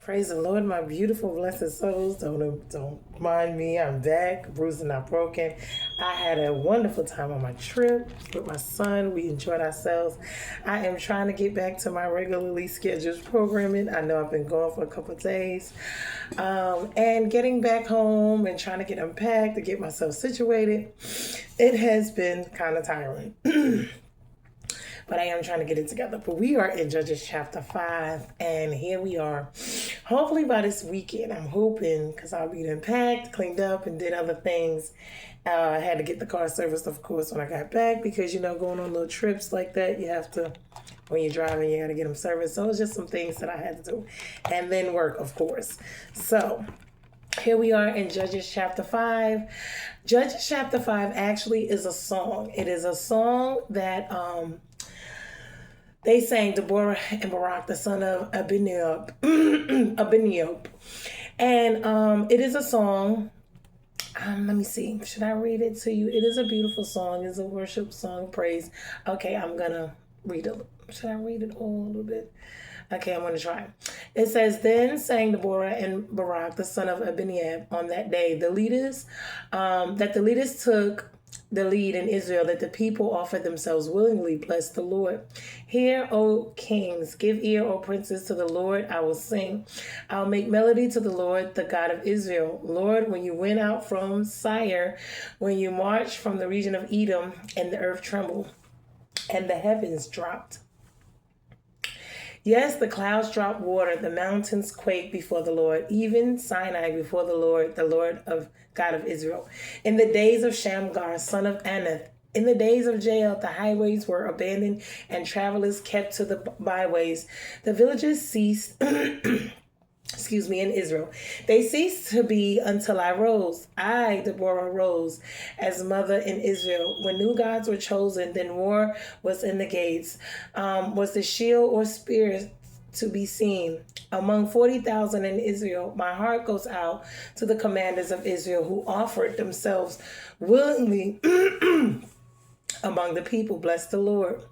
Praise the Lord, my beautiful, blessed souls. Don't mind me. I'm back, bruised and not broken. I had a wonderful time on my trip with my son. We enjoyed ourselves. I am trying to get back to my regularly scheduled programming. I know I've been gone for a couple of days. And getting back home and trying to get unpacked to get myself situated, it has been kind of tiring. But I am trying to get it together. But we are in Judges chapter 5, and here we are. Hopefully by this weekend, I'm hoping, because I'll be packed, cleaned up, and did other things. I had to get the car serviced, of course, when I got back, because, going on little trips like that, you have to, when you're driving, you got to get them serviced. So it's just some things that I had to do. And then work, of course. So here we are in Judges chapter 5. Judges chapter 5 actually is a song. It is a song that they sang, Deborah and Barak, the son of Abiniob. And it is a song. Let me see. Should I read it to you? It is a beautiful song. It's a worship song, praise. Okay, I'm going to read it. Should I read it all a little bit? Okay, I'm going to try. It says, Then sang Deborah and Barak, the son of Abiniob, on that day, the leaders took the lead in Israel, that the people offered themselves willingly. Bless the Lord. Hear, O kings, give ear, O princes, to the Lord. I will sing. I'll make melody to the Lord, the God of Israel. Lord, when you went out from Seir, when you marched from the region of Edom, and the earth trembled, and the heavens dropped. Yes, the clouds drop water, the mountains quake before the Lord, even Sinai before the Lord of God of Israel. In the days of Shamgar, son of Anath, in the days of Jael, the highways were abandoned and travelers kept to the byways. The villages ceased in Israel. They ceased to be until I rose. I, Deborah, rose as mother in Israel. When new gods were chosen, then war was in the gates. Was the shield or spear to be seen? Among 40,000 in Israel, my heart goes out to the commanders of Israel who offered themselves willingly among the people. Bless the Lord.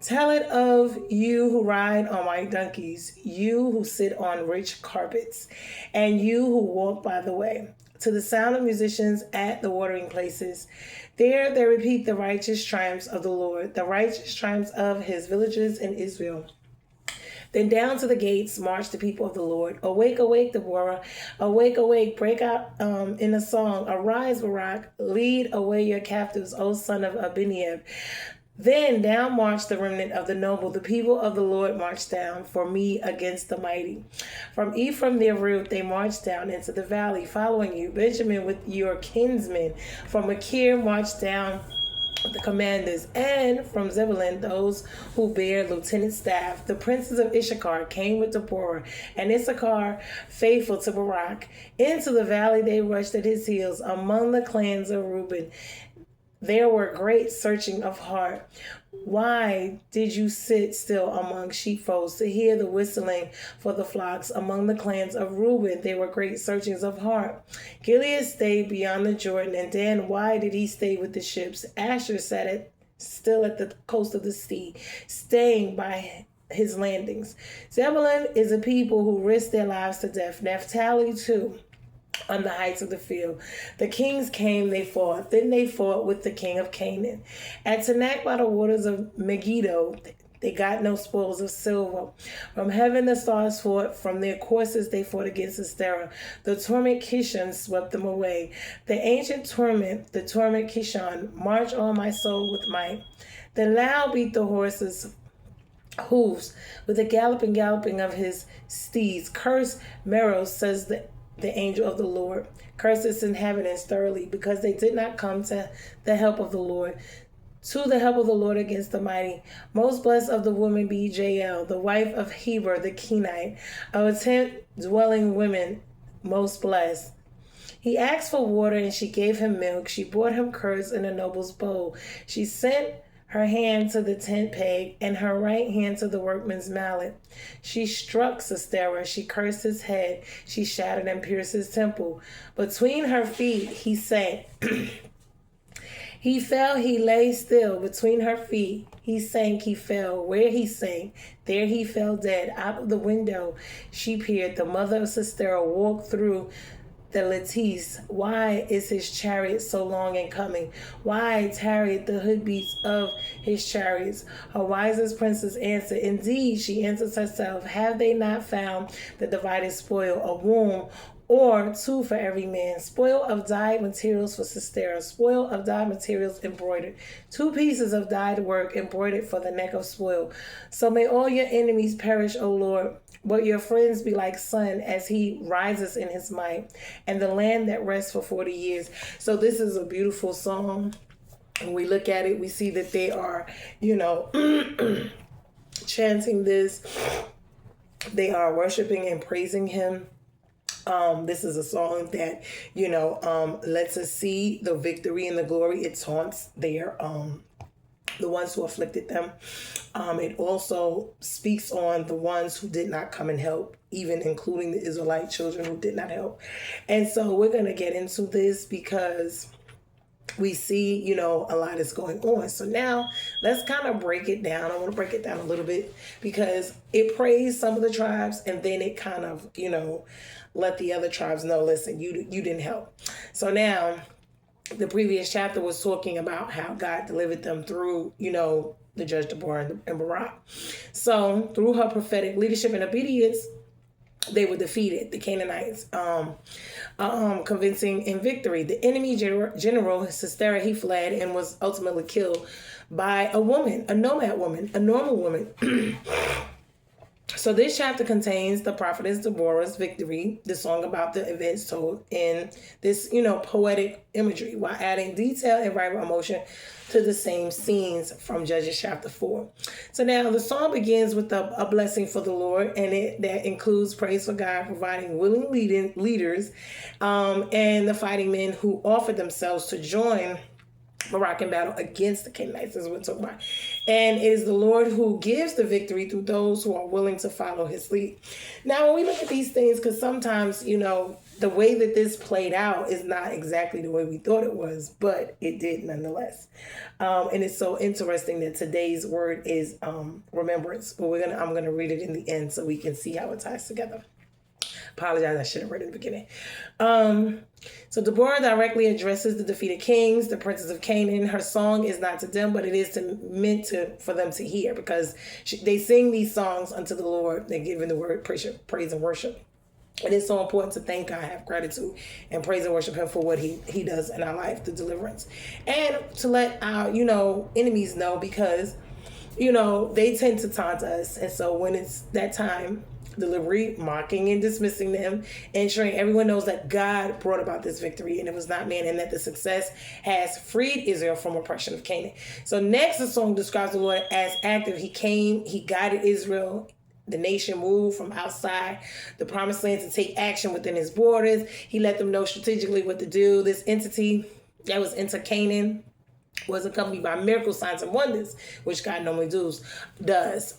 Tell it of you who ride on white donkeys, you who sit on rich carpets, and you who walk by the way. To the sound of musicians at the watering places, there they repeat the righteous triumphs of the Lord, the righteous triumphs of his villages in Israel. Then down to the gates marched the people of the Lord. Awake, awake, Deborah. Awake, awake. Break out in a song. Arise, Barak. Lead away your captives, O son of Abiniob. Then down marched the remnant of the noble. The people of the Lord marched down for me against the mighty. From Ephraim their root, they marched down into the valley, following you. Benjamin with your kinsmen. From Machir marched down the commanders, and from Zebulun those who bear lieutenant staff. The princes of Issachar came with Deborah, and Issachar faithful to Barak. Into the valley they rushed at his heels. Among the clans of Reuben there were great searching of heart. Why did you sit still among sheepfolds to hear the whistling for the flocks? Among the clans of Reuben there were great searchings of heart. Gilead stayed beyond the Jordan, and Dan, why did he stay with the ships? Asher sat still at the coast of the sea, staying by his landings. Zebulun is a people who risk their lives to death. Naphtali too, on the heights of the field. The kings came, they fought. Then they fought with the king of Canaan. At Tanakh by the waters of Megiddo, they got no spoils of silver. From heaven the stars fought. From their courses they fought against Asterah. The torment Kishon swept them away. The ancient torment, the torment Kishon, march on my soul with might. The loud beat the horses' hooves with the galloping of his steeds. Curse Meros, says the angel of the Lord. Curse its inhabitants thoroughly, because they did not come to the help of the Lord, to the help of the Lord against the mighty. Most blessed of the woman be Jael, the wife of Heber the Kenite, of a tent-dwelling women, most blessed. He asked for water, and she gave him milk. She brought him curds in a noble's bowl. She sent her hand to the tent peg, and her right hand to the workman's mallet. She struck Sisera, she cursed his head, she shattered and pierced his temple. Between her feet he sat, He fell, he lay still between her feet. He sank, he fell. Where he sank, there he fell dead. Out of the window she peered. The mother of Sisera walked through the lattice. Why is his chariot so long in coming? Why tarried the hoofbeats of his chariots? Her wisest princess answered, indeed, she answers herself, have they not found the divided spoil, a womb or two for every man, spoil of dyed materials for Sisera, spoil of dyed materials embroidered, 2 pieces of dyed work embroidered for the neck of spoil. So may all your enemies perish, O Lord, but your friends be like sun as he rises in his might, and the land that rests for 40 years. So this is a beautiful song. When we look at it, we see that they are, chanting this. They are worshiping and praising him. This is a song that, lets us see the victory and the glory. It taunts the ones who afflicted them. It also speaks on the ones who did not come and help, even including the Israelite children who did not help. And so we're going to get into this because we see, a lot is going on. So now let's kind of break it down. I want to break it down a little bit because it praised some of the tribes and then it kind of, let the other tribes know, listen, you didn't help. So now the previous chapter was talking about how God delivered them through, the judge Deborah and Barak. So through her prophetic leadership and obedience, they were defeated, the Canaanites, convincing in victory. The enemy general, Sisera, he fled and was ultimately killed by a woman, a nomad woman, a normal woman. So this chapter contains the prophetess Deborah's victory, the song about the events told in this, poetic imagery, while adding detail and vibrant emotion to the same scenes from Judges chapter 4. So now the song begins with a blessing for the Lord, and that includes praise for God, providing willing leaders and the fighting men who offered themselves to join Barak in battle against the Canaanites, is what we're talking about. And it is the Lord who gives the victory through those who are willing to follow his lead. Now, when we look at these things, because sometimes, the way that this played out is not exactly the way we thought it was, but it did nonetheless. And it's so interesting that today's word is remembrance. But I'm gonna read it in the end so we can see how it ties together. Apologize, I should have read it in the beginning. So Deborah directly addresses the defeated kings, the princes of Canaan. Her song is not to them, but it is meant for them to hear, because they sing these songs unto the Lord. They're giving the word praise and worship. It is so important to thank God, have gratitude, and praise and worship him for what he does in our life, the deliverance. And to let our, enemies know, because, they tend to taunt us. And so when it's that time, delivery, mocking and dismissing them, ensuring everyone knows that God brought about this victory and it was not man, and that the success has freed Israel from oppression of Canaan. So next, the song describes the Lord as active. He came, he guided Israel. The nation moved from outside the promised land to take action within his borders. He let them know strategically what to do. This entity that was into Canaan was accompanied by miracle signs and wonders, which God normally does.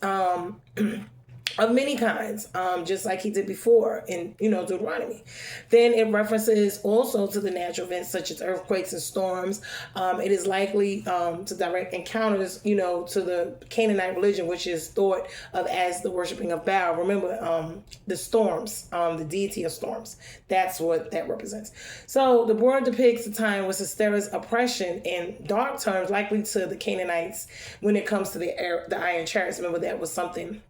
Of many kinds, just like he did before in, Deuteronomy. Then it references also to the natural events such as earthquakes and storms. It is likely to direct encounters, to the Canaanite religion, which is thought of as the worshiping of Baal. Remember, the storms, the deity of storms. That's what that represents. So the word depicts a time with Sisera's oppression in dark terms, likely to the Canaanites when it comes to the iron chariots. Remember, that was something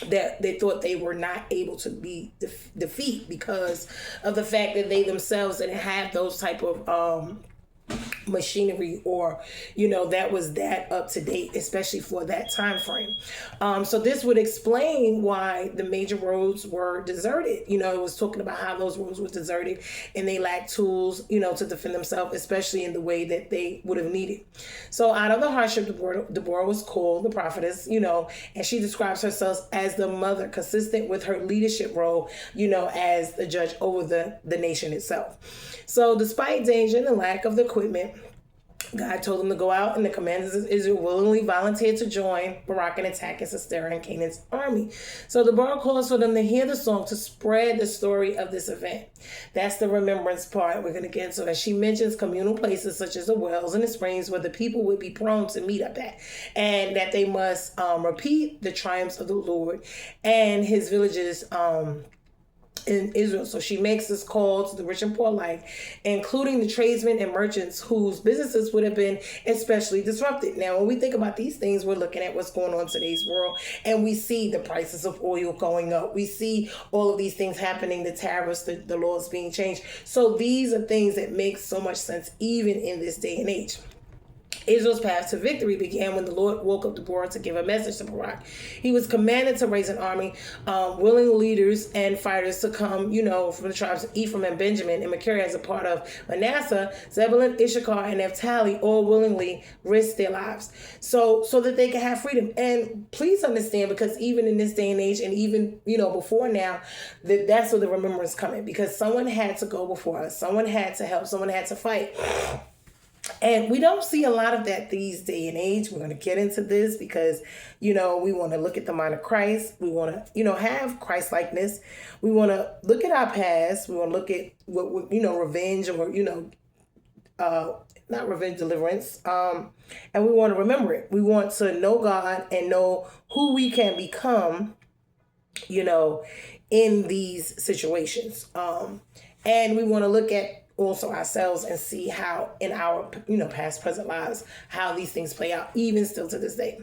that they thought they were not able to be defeat because of the fact that they themselves didn't have those type of machinery, or that was that up to date, especially for that time frame. So this would explain why the major roads were deserted. It was talking about how those roads were deserted and they lacked tools, to defend themselves, especially in the way that they would have needed. So out of the hardship, Deborah was called the prophetess, and she describes herself as the mother, consistent with her leadership role, as the judge over the nation itself. So despite danger and the lack of the equipment God told them to go out, and the commanders of Israel willingly volunteered to join Barak in attacking Sisera and Canaan's army. So Deborah calls for them to hear the song to spread the story of this event. That's the remembrance part we're going to get to. And she mentions communal places such as the wells and the springs where the people would be prone to meet up at, and that they must repeat the triumphs of the Lord and his villages in Israel. So she makes this call to the rich and poor alike, including the tradesmen and merchants whose businesses would have been especially disrupted. Now, when we think about these things, we're looking at what's going on in today's world, and we see the prices of oil going up. We see all of these things happening, the tariffs, the laws being changed. So these are things that make so much sense even in this day and age. Israel's path to victory began when the Lord woke up Deborah to give a message to Barak. He was commanded to raise an army, willing leaders and fighters to come, from the tribes of Ephraim and Benjamin and Machir as a part of Manasseh, Zebulun, Issachar, and Naphtali all willingly risked their lives so that they could have freedom. And please understand, because even in this day and age, and even, before now, that's where the remembrance coming, because someone had to go before us. Someone had to help. Someone had to fight. And we don't see a lot of that these day and age. We're going to get into this because, we want to look at the mind of Christ. We want to, have Christ-likeness. We want to look at our past. We want to look at what, revenge or, not revenge, deliverance. And we want to remember it. We want to know God and know who we can become, in these situations. And we want to look at also ourselves and see how in our, past, present lives, how these things play out, even still to this day.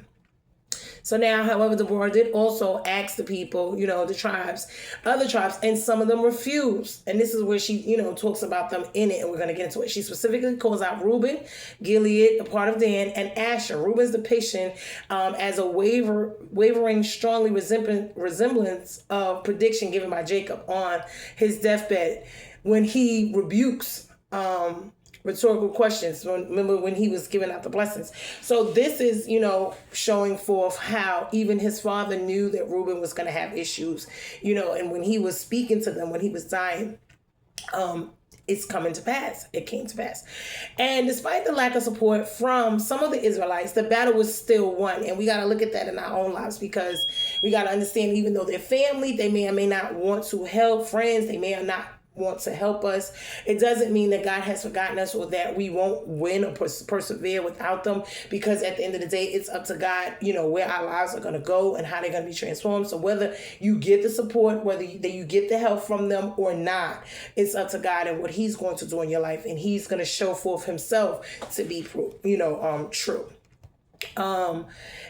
So now, however, Deborah did also ask the people, the tribes, other tribes, and some of them refused. And this is where she, talks about them in it, and we're going to get into it. She specifically calls out Reuben, Gilead, a part of Dan, and Asher. Reuben's depiction as a wavering, strongly resemblance of prediction given by Jacob on his deathbed when he rebukes rhetorical questions. Remember when he was giving out the blessings. So this is, showing forth how even his father knew that Reuben was going to have issues, and when he was speaking to them, when he was dying, it's coming to pass. It came to pass. And despite the lack of support from some of the Israelites, the battle was still won. And we got to look at that in our own lives, because we got to understand, even though they're family, they may or may not want to help, friends, they may or not want to help us. It doesn't mean that God has forgotten us or that we won't win or persevere without them, because at the end of the day, it's up to God, where our lives are going to go and how they're going to be transformed. So whether you get the support, whether you get the help from them or not, it's up to God and what he's going to do in your life. And he's going to show forth himself to be true.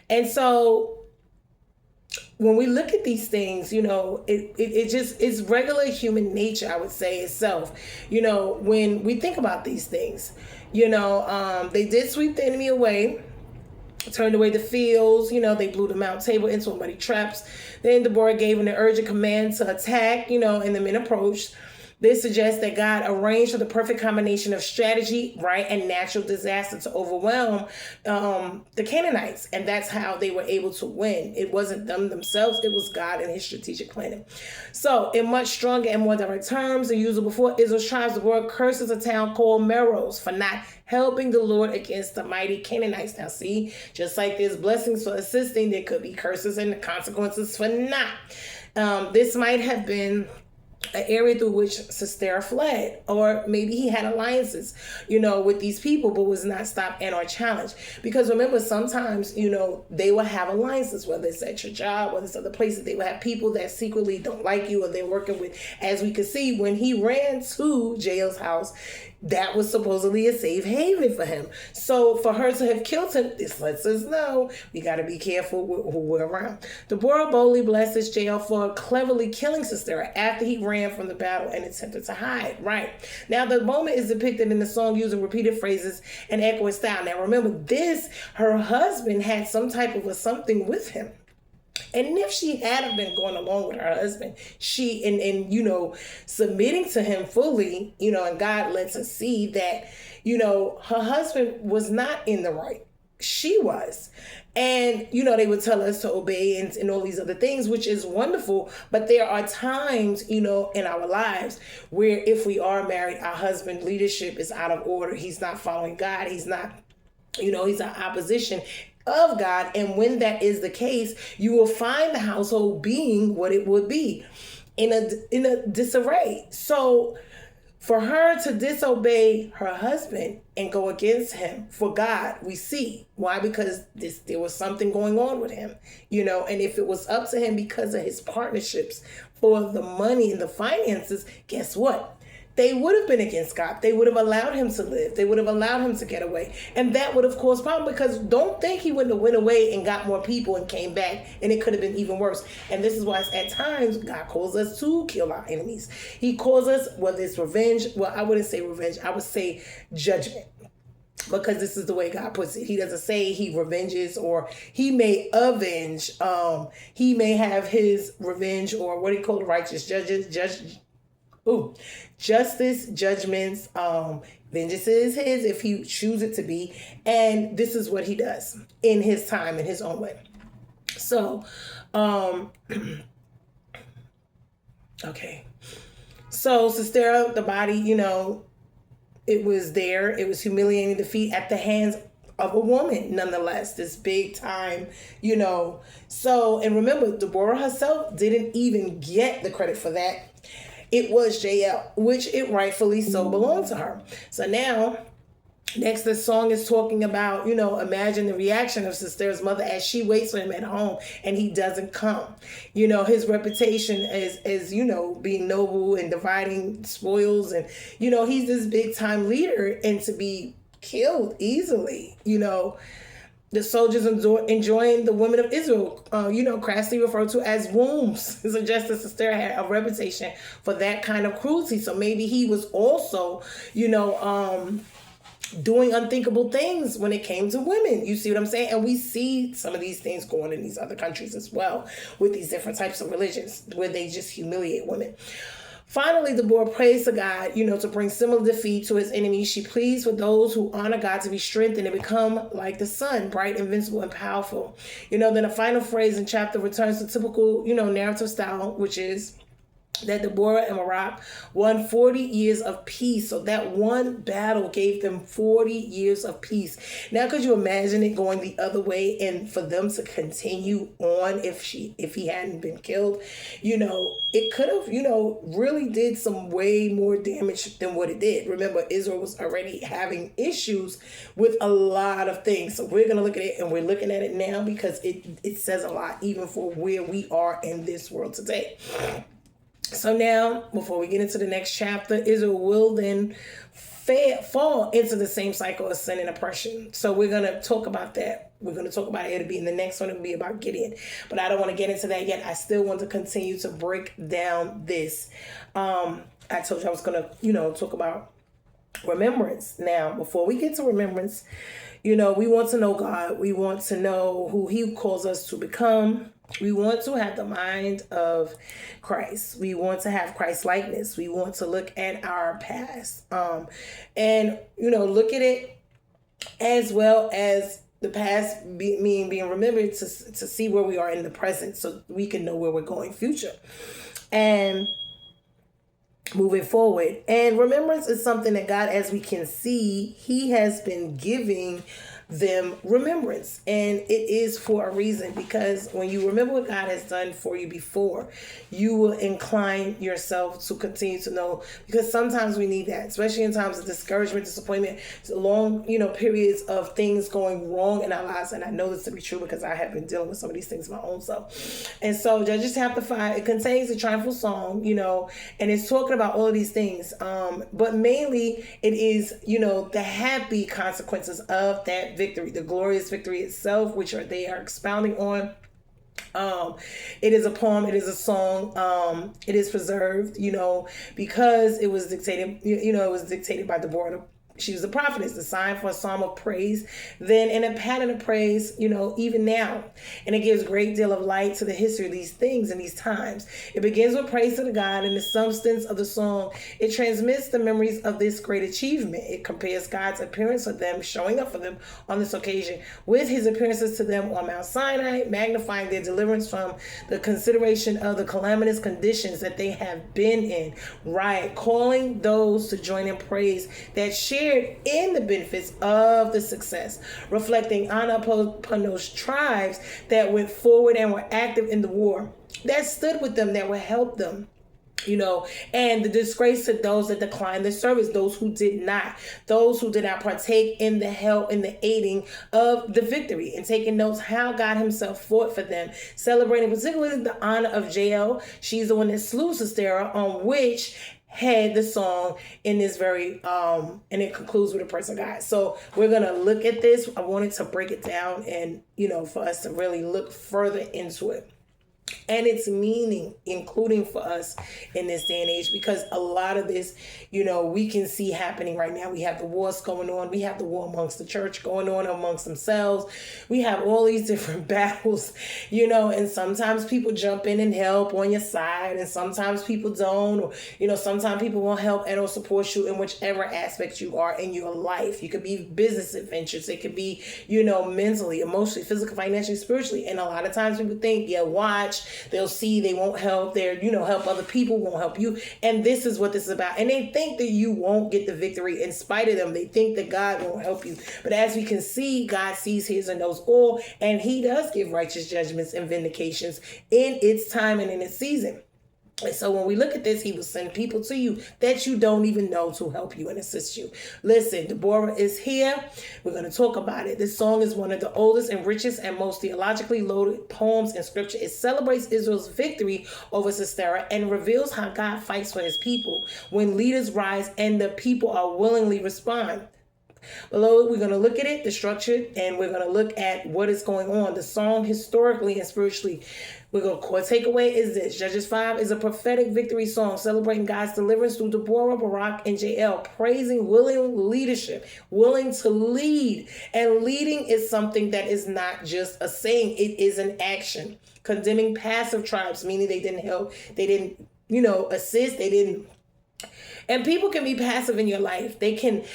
And so when we look at these things, it's regular human nature, I would say, itself. When we think about these things, they did sweep the enemy away, turned away the fields, they blew the Mount Tabor into a muddy traps. Then Deborah gave an urgent command to attack, and the men approached. This suggests that God arranged for the perfect combination of strategy, right, and natural disaster to overwhelm the Canaanites. And that's how they were able to win. It wasn't them themselves. It was God and his strategic planning. So in much stronger and more direct terms than usual before Israel's tribes, the word curses a town called Meroz for not helping the Lord against the mighty Canaanites. Now see, just like there's blessings for assisting, there could be curses and consequences for not. This might have been an area through which Sisera fled, or maybe he had alliances, with these people, but was not stopped and or challenged. Because remember, sometimes, they will have alliances, whether it's at your job, whether it's other places. They will have people that secretly don't like you or they're working with. As we could see, when he ran to Jael's house, that was supposedly a safe haven for him. So for her to have killed him, this lets us know we got to be careful who we're around. Deborah boldly blesses Jael for cleverly killing Sisera after he ran from the battle and attempted to hide. Right. Now, the moment is depicted in the song using repeated phrases and echoing style. Now, remember this, her husband had some type of a something with him. And if she had been going along with her husband, she and submitting to him fully, and God lets us see that, her husband was not in the right. She was. And, they would tell us to obey and all these other things, which is wonderful. But there are times, in our lives where if we are married, our husband leadership is out of order. He's not following God. He's not He's an opposition of God. And when that is the case, you will find the household being what it would be, in a disarray. So for her to disobey her husband and go against him for God, we see why, because there was something going on with him, and if it was up to him because of his partnerships for the money and the finances, guess what? They would have been against God. They would have allowed him to live. They would have allowed him to get away. And that would have caused problem, because don't think he wouldn't have went away and got more people and came back, and it could have been even worse. And this is why at times God calls us to kill our enemies. He calls us, whether it's revenge, well, I wouldn't say revenge, I would say judgment. Because this is the way God puts it. He doesn't say he revenges, or he may avenge. He may have his revenge, or what do you call the righteous judges, justice, judgments, vengeance is his if he chooses it to be. And this is what he does in his time, in his own way. So, okay. So Sisera, the body, it was there. It was humiliating defeat at the hands of a woman, nonetheless, this big time, So, and remember, Deborah herself didn't even get the credit for that. It was Jael, which it rightfully so belonged to her. So now, next, the song is talking about, imagine the reaction of Sisera's mother as she waits for him at home and he doesn't come. His reputation as being noble and dividing spoils. And, he's this big time leader, and to be killed easily, The soldiers enjoying the women of Israel, crassly referred to as wombs, suggests that Sisera had a reputation for that kind of cruelty. So maybe he was also, doing unthinkable things when it came to women. You see what I'm saying? And we see some of these things going in these other countries as well, with these different types of religions where they just humiliate women. Finally, Deborah prays to God, to bring similar defeat to his enemies. She pleads for those who honor God to be strengthened and become like the sun, bright, invincible, and powerful. Then the final phrase in chapter returns to typical, narrative style, which is that Deborah and Barak won 40 years of peace. So that one battle gave them 40 years of peace. Now, could you imagine it going the other way and for them to continue on if he hadn't been killed? It could have, really did some way more damage than what it did. Remember, Israel was already having issues with a lot of things. So we're going to look at it, and we're looking at it now because it says a lot, even for where we are in this world today. So now, before we get into the next chapter, Israel will then fall into the same cycle of sin and oppression. So we're going to talk about that. We're going to talk about it. It'll be in the next one. It'll be about Gideon. But I don't want to get into that yet. I still want to continue to break down this. I told you I was going to, talk about remembrance. Now, before we get to remembrance, we want to know God. We want to know who he calls us to become. We want to have the mind of Christ. We want to have Christ likeness. We want to look at our past, and look at it as well as the past being remembered to see where we are in the present, so we can know where we're going future and moving forward. And remembrance is something that God, as we can see, he has been giving them remembrance, and it is for a reason, because when you remember what God has done for you before, you will incline yourself to continue to know, because sometimes we need that, especially in times of discouragement, disappointment, long periods of things going wrong in our lives. And I know this to be true because I have been dealing with some of these things my own self. And so Judges chapter 5, it contains a triumphal song, and it's talking about all of these things, but mainly it is the happy consequences of that victory, the glorious victory itself, which they are expounding on. It is a poem, it is a song, it is preserved, because it was dictated, it was dictated by Deborah. She was a prophetess, designed for a psalm of praise then and a pattern of praise, even now. And it gives a great deal of light to the history of these things and these times. It begins with praise to the God, and the substance of the song, it transmits the memories of this great achievement. It compares God's appearance for them, showing up for them on this occasion, with his appearances to them on Mount Sinai, magnifying their deliverance from the consideration of the calamitous conditions that they have been in. Right, calling those to join in praise that share shared in the benefits of the success, reflecting honor upon those tribes that went forward and were active in the war, that stood with them, that would help them. And the disgrace to those that declined the service, those who did not partake in the help, in the aiding of the victory, and taking notes how God himself fought for them, celebrating particularly the honor of Jael. She's the one that slew Sisera, on which had the song in this very and it concludes with a praise of God. So we're gonna look at this. I wanted to break it down and for us to really look further into it and its meaning, including for us in this day and age, because a lot of this, we can see happening right now. We have the wars going on. We have the war amongst the church going on amongst themselves. We have all these different battles, and sometimes people jump in and help on your side, and sometimes people don't, or, sometimes people won't help and will support you in whichever aspect you are in your life. You could be business adventures. It could be, mentally, emotionally, physically, financially, spiritually. And a lot of times people think, watch, they'll see, they won't help, help other people, won't help you. And this is what this is about. And they think that you won't get the victory in spite of them. They think that God won't help you. But as we can see, God sees, hears, and knows all, and he does give righteous judgments and vindications in its time and in its season. And so when we look at this, he will send people to you that you don't even know to help you and assist you. Listen, Deborah is here. We're going to talk about it. This song is one of the oldest and richest and most theologically loaded poems in scripture. It celebrates Israel's victory over Sisera and reveals how God fights for his people when leaders rise and the people are willingly respond. Below, we're going to look at it, the structure, and we're going to look at what is going on. The song historically and spiritually. We're going to takeaway is this. Judges 5 is a prophetic victory song celebrating God's deliverance through Deborah, Barak, and Jael, praising willing leadership, willing to lead. And leading is something that is not just a saying, it is an action. Condemning passive tribes, meaning they didn't help, they didn't, assist, they didn't. And people can be passive in your life. They can,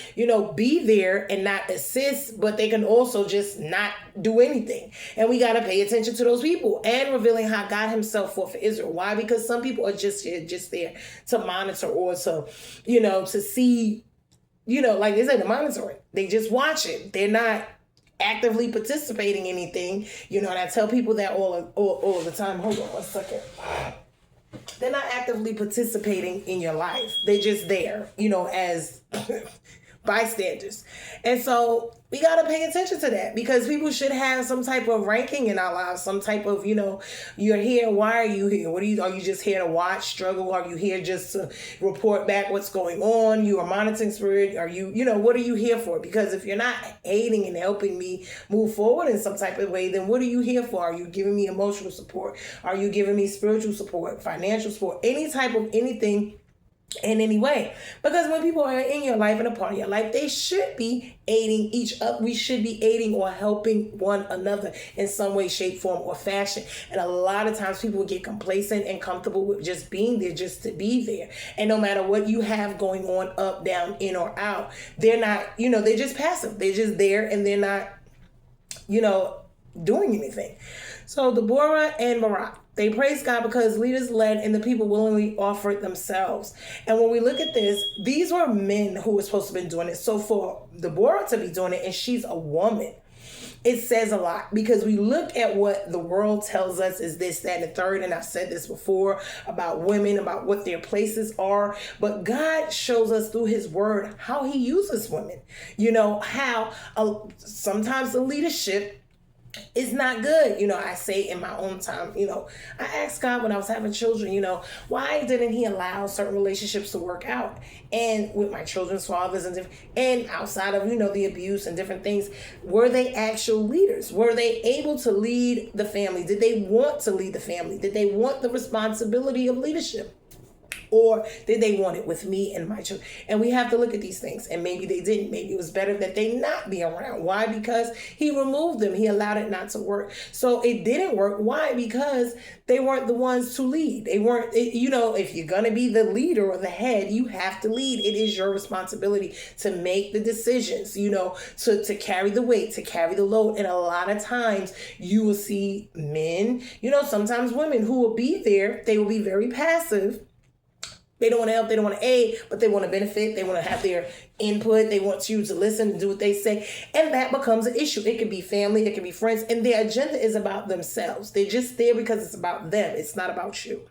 be there and not assist, but they can also just not do anything. And we got to pay attention to those people and revealing how God himself fought for Israel. Why? Because some people are just there to monitor or to, to see, like they said, to monitor it. They just watch it. They're not actively participating in anything, and I tell people that all the time. Hold on one second. They're not actively participating in your life. They're just there, as bystanders. And so we got to pay attention to that, because people should have some type of ranking in our lives, some type of, you're here. Why are you here? Are you just here to watch, struggle? Are you here just to report back what's going on? You are monitoring spirit. Are you, what are you here for? Because if you're not aiding and helping me move forward in some type of way, then what are you here for? Are you giving me emotional support? Are you giving me spiritual support, financial support, any type of anything? In any way? Because when people are in your life and a part of your life, they should be aiding each other. We should be aiding or helping one another in some way, shape, form, or fashion. And a lot of times people get complacent and comfortable with just being there, just to be there. And no matter what you have going on, up, down, in, or out, they're not, they're just passive. They're just there and they're not, doing anything. So Deborah and Barak, they praised God because leaders led and the people willingly offered themselves. And when we look at this, these were men who were supposed to have been doing it. So for Deborah to be doing it, and she's a woman, it says a lot, because we look at what the world tells us is this, that, and the third. And I've said this before about women, about what their places are. But God shows us through his word how he uses women. How sometimes the leadership is not good. I say in my own time, I asked God when I was having children, why didn't he allow certain relationships to work out? And with my children's fathers and outside of, the abuse and different things, were they actual leaders? Were they able to lead the family? Did they want to lead the family? Did they want the responsibility of leadership? Or did they want it with me and my children? And we have to look at these things. And maybe they didn't. Maybe it was better that they not be around. Why? Because he removed them. He allowed it not to work. So it didn't work. Why? Because they weren't the ones to lead. They weren't, if you're going to be the leader or the head, you have to lead. It is your responsibility to make the decisions, to carry the weight, to carry the load. And a lot of times you will see men, sometimes women who will be there. They will be very passive. They don't want to help, they don't want to aid, but they want to benefit, they want to have their input, they want you to listen and do what they say. And that becomes an issue. It could be family, it could be friends, and their agenda is about themselves. They're just there because it's about them. It's not about you.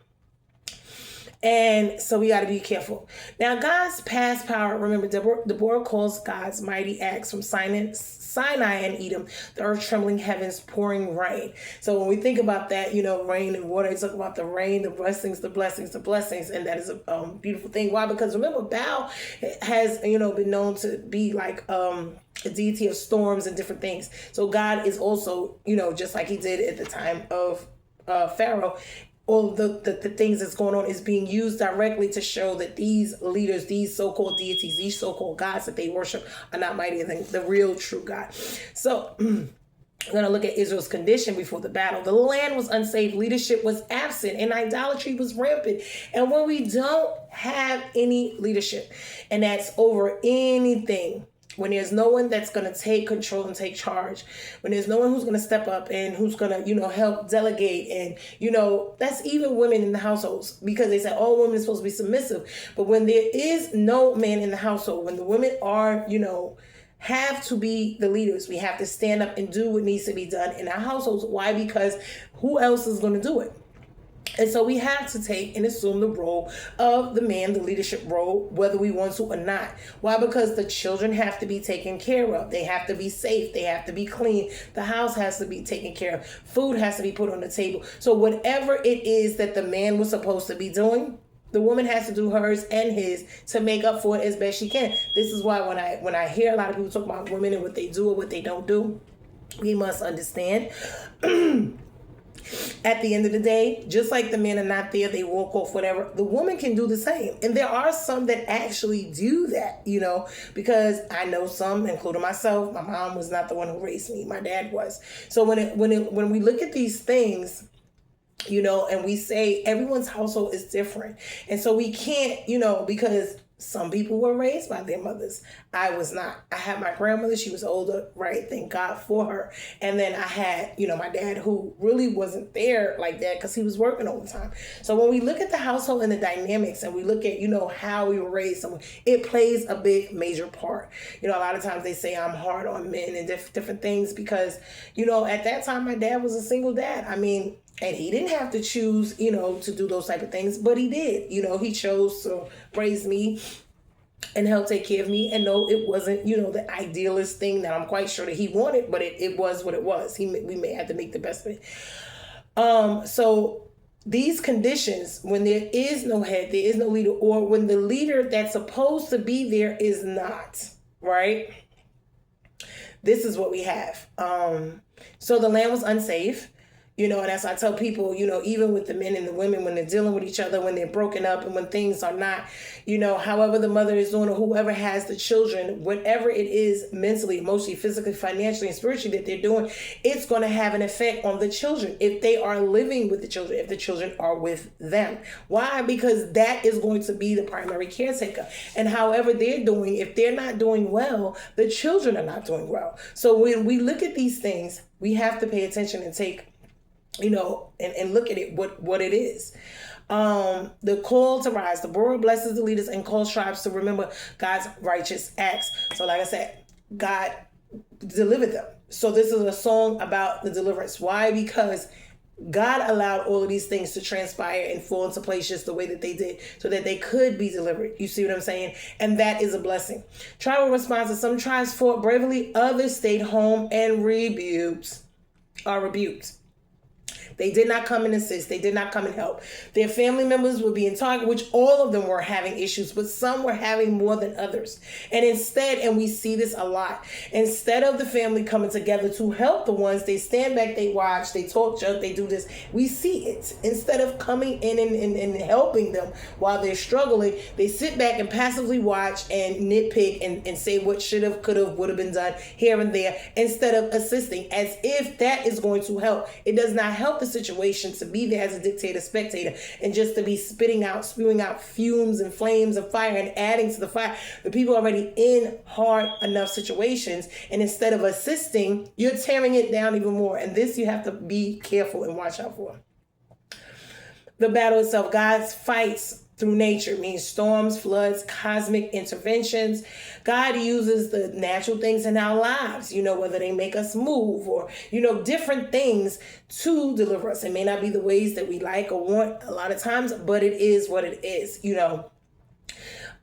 And so we got to be careful. Now, God's past power, remember, Deborah calls God's mighty acts from Sinai and Edom, the earth trembling heavens, pouring rain. So when we think about that, rain and water, it's talk about the rain, the blessings, the blessings, the blessings. And that is a beautiful thing. Why? Because remember, Baal has, been known to be like a deity of storms and different things. So God is also, just like he did at the time of Pharaoh, all the things that's going on is being used directly to show that these leaders, these so-called deities, these so-called gods that they worship are not mightier than the real true God. So we're going to look at Israel's condition before the battle. The land was unsafe, leadership was absent, and idolatry was rampant. And when we don't have any leadership, and that's over anything, when there's no one that's going to take control and take charge, when there's no one who's going to step up and who's going to, help delegate, and, that's even women in the households, because they say, all women are supposed to be submissive. But when there is no man in the household, when the women are, have to be the leaders, we have to stand up and do what needs to be done in our households. Why? Because who else is going to do it? And so we have to take and assume the role of the man, the leadership role, whether we want to or not. Why? Because the children have to be taken care of. They have to be safe. They have to be clean. The house has to be taken care of. Food has to be put on the table. So whatever it is that the man was supposed to be doing, the woman has to do hers and his to make up for it as best she can. This is why when I hear a lot of people talk about women and what they do or what they don't do, we must understand at the end of the day, just like the men are not there, they walk off, whatever, the woman can do the same. And there are some that actually do that, because I know some, including myself. My mom was not the one who raised me. My dad was. So when we look at these things, and we say everyone's household is different. And so we can't, because some people were raised by their mothers. I was not. I had my grandmother. She was older, right? Thank God for her. And then I had, my dad, who really wasn't there like that because he was working all the time. So when we look at the household and the dynamics, and we look at, how we were raised, it plays a big, major part. A lot of times they say I'm hard on men and different things because, at that time, my dad was a single dad. And he didn't have to choose, to do those type of things, but he did. He chose to raise me and help take care of me. And no, it wasn't, the idealist thing that I'm quite sure that he wanted, but it was what it was. We may have to make the best of it. So these conditions, when there is no head, there is no leader, or when the leader that's supposed to be there is not, right? This is what we have. So the land was unsafe. And as I tell people, even with the men and the women, when they're dealing with each other, when they're broken up and when things are not, however the mother is doing or whoever has the children, whatever it is mentally, emotionally, physically, financially, and spiritually that they're doing, it's going to have an effect on the children if they are living with the children, if the children are with them. Why? Because that is going to be the primary caretaker. And however they're doing, if they're not doing well, the children are not doing well. So when we look at these things, we have to pay attention and take and look at it, what it is. The call to rise. The Deborah blesses the leaders and calls tribes to remember God's righteous acts. So like I said, God delivered them. So this is a song about the deliverance. Why? Because God allowed all of these things to transpire and fall into place just the way that they did so that they could be delivered. You see what I'm saying? And that is a blessing. Tribal responses. Some tribes fought bravely. Others stayed home and rebuked. They did not come and assist. They did not come and help. Their family members were being targeted, which all of them were having issues, but some were having more than others. And instead, and we see this a lot, instead of the family coming together to help the ones, they stand back, they watch, they talk junk, they do this. We see it. Instead of coming in and helping them while they're struggling, they sit back and passively watch and nitpick and say what should have, could have, would have been done here and there, instead of assisting, as if that is going to help. It does not help the situation to be there as a dictator, spectator, and just to be spewing out fumes and flames of fire and adding to the fire. The people are already in hard enough situations, and instead of assisting, you're tearing it down even more. And this you have to be careful and watch out for. The battle itself, God fights through nature means storms, floods, cosmic interventions. God uses the natural things in our lives, whether they make us move or, different things to deliver us. It may not be the ways that we like or want a lot of times, but it is what it is.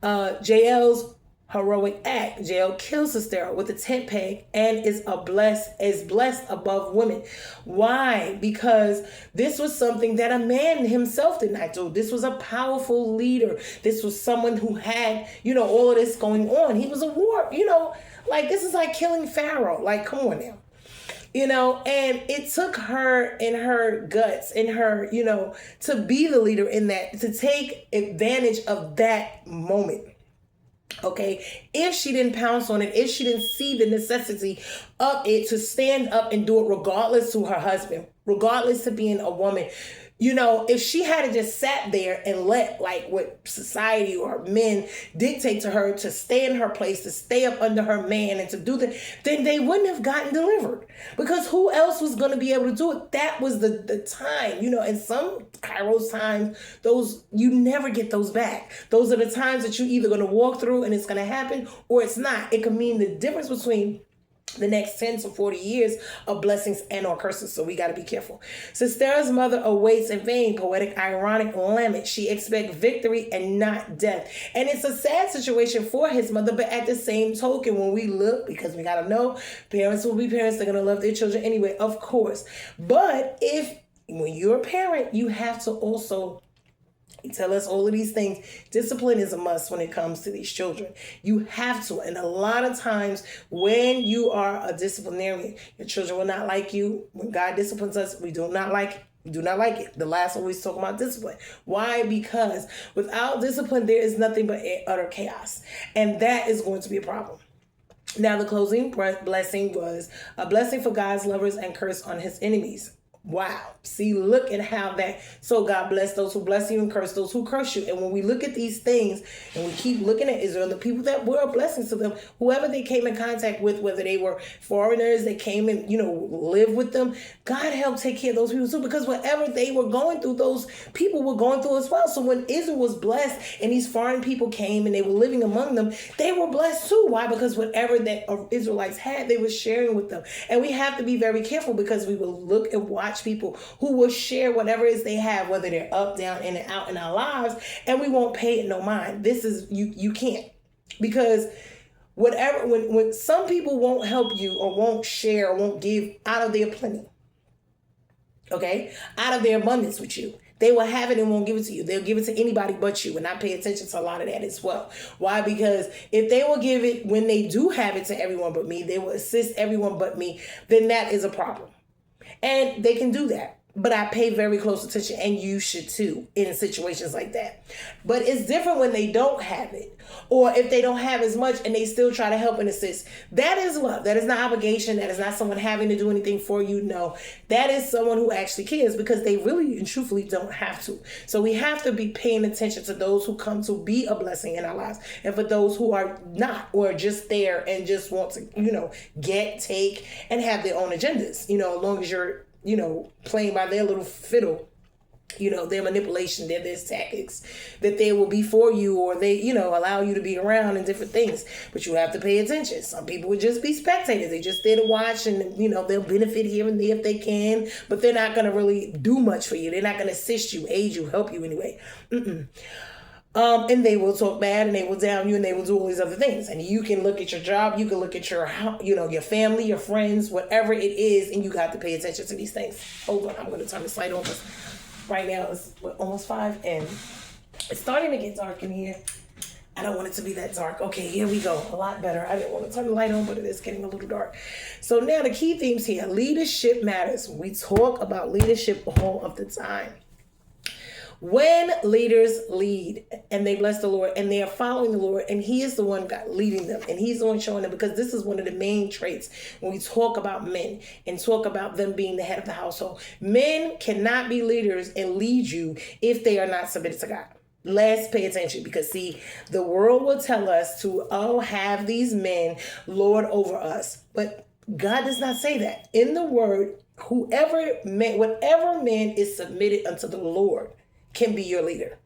JL's heroic act. Jael kills Sisera with a tent peg and is blessed above women. Why? Because this was something that a man himself did not do. This was a powerful leader. This was someone who had, all of this going on. He was a war, this is like killing Pharaoh. Like, come on now. And it took her in her guts, in her, to be the leader in that, to take advantage of that moment. Okay, if she didn't pounce on it, if she didn't see the necessity of it to stand up and do it regardless to her husband, regardless to being a woman, if she had just sat there and let what society or men dictate to her to stay in her place, to stay up under her man and to do that, then they wouldn't have gotten delivered, because who else was going to be able to do it? That was the time, and some Kairos times, those, you never get those back. Those are the times that you're either going to walk through and it's going to happen or it's not. It can mean the difference between the next 10 to 40 years of blessings and or curses. So we got to be careful. Sisera's mother awaits in vain, poetic, ironic lament. She expects victory and not death. And it's a sad situation for his mother, but at the same token, when we look, because we got to know, parents will be parents, they're going to love their children anyway, of course. But when you're a parent, you have to also tell us all of these things. Discipline is a must when it comes to these children. You have to. And a lot of times when you are a disciplinarian, your children will not like you. When God disciplines us, we do not like it. Do not like it. The last one we talk about discipline. Why? Because without discipline, there is nothing but utter chaos. And that is going to be a problem. Now, the closing blessing was a blessing for God's lovers and curse on his enemies. Wow. See, look at how that, so God bless those who bless you and curse those who curse you. And when we look at these things and we keep looking at Israel, the people that were a blessing to them, whoever they came in contact with, whether they were foreigners, they came and, live with them, God helped take care of those people too, because whatever they were going through, those people were going through as well. So when Israel was blessed and these foreign people came and they were living among them, they were blessed too. Why? Because whatever that Israelites had, they were sharing with them. And we have to be very careful, because we will look and watch people who will share whatever it is they have, whether they're up, down, in and out in our lives, and we won't pay it no mind. This is, you can't, because whatever, when some people won't help you or won't share or won't give out of their plenty, okay, out of their abundance with you, they will have it and won't give it to you. They'll give it to anybody but you. And I pay attention to a lot of that as well. Why? Because if they will give it when they do have it to everyone but me, they will assist everyone but me, then that is a problem. And they can do that. But I pay very close attention, and you should too, in situations like that. But it's different when they don't have it, or if they don't have as much and they still try to help and assist. That is love. That is not obligation. That is not someone having to do anything for you. No, that is someone who actually cares, because they really and truthfully don't have to. So we have to be paying attention to those who come to be a blessing in our lives, and for those who are not, or just there and just want to, get, take, and have their own agendas. As long as you're playing by their little fiddle, their manipulation, their tactics, that they will be for you, or they, allow you to be around and different things. But you have to pay attention. Some people would just be spectators. They just there to watch, and, they'll benefit here and there if they can, but they're not going to really do much for you. They're not going to assist you, aid you, help you anyway. And they will talk bad, and they will down you, and they will do all these other things. And you can look at your job, you can look at your, your family, your friends, whatever it is, and you got to pay attention to these things. Hold on, I'm going to turn this light on, because right now it's almost 5, and it's starting to get dark in here. I don't want it to be that dark. Okay, here we go. A lot better. I didn't want to turn the light on, but it is getting a little dark. So now the key themes here. Leadership matters. We talk about leadership all of the time. When leaders lead and they bless the Lord and they are following the Lord, and he is the one God leading them, and he's the one showing them, because this is one of the main traits when we talk about men and talk about them being the head of the household. Men cannot be leaders and lead you if they are not submitted to God. Let's pay attention, because see, the world will tell us to, have these men lord over us. But God does not say that. In the word, whatever man is submitted unto the Lord can be your leader.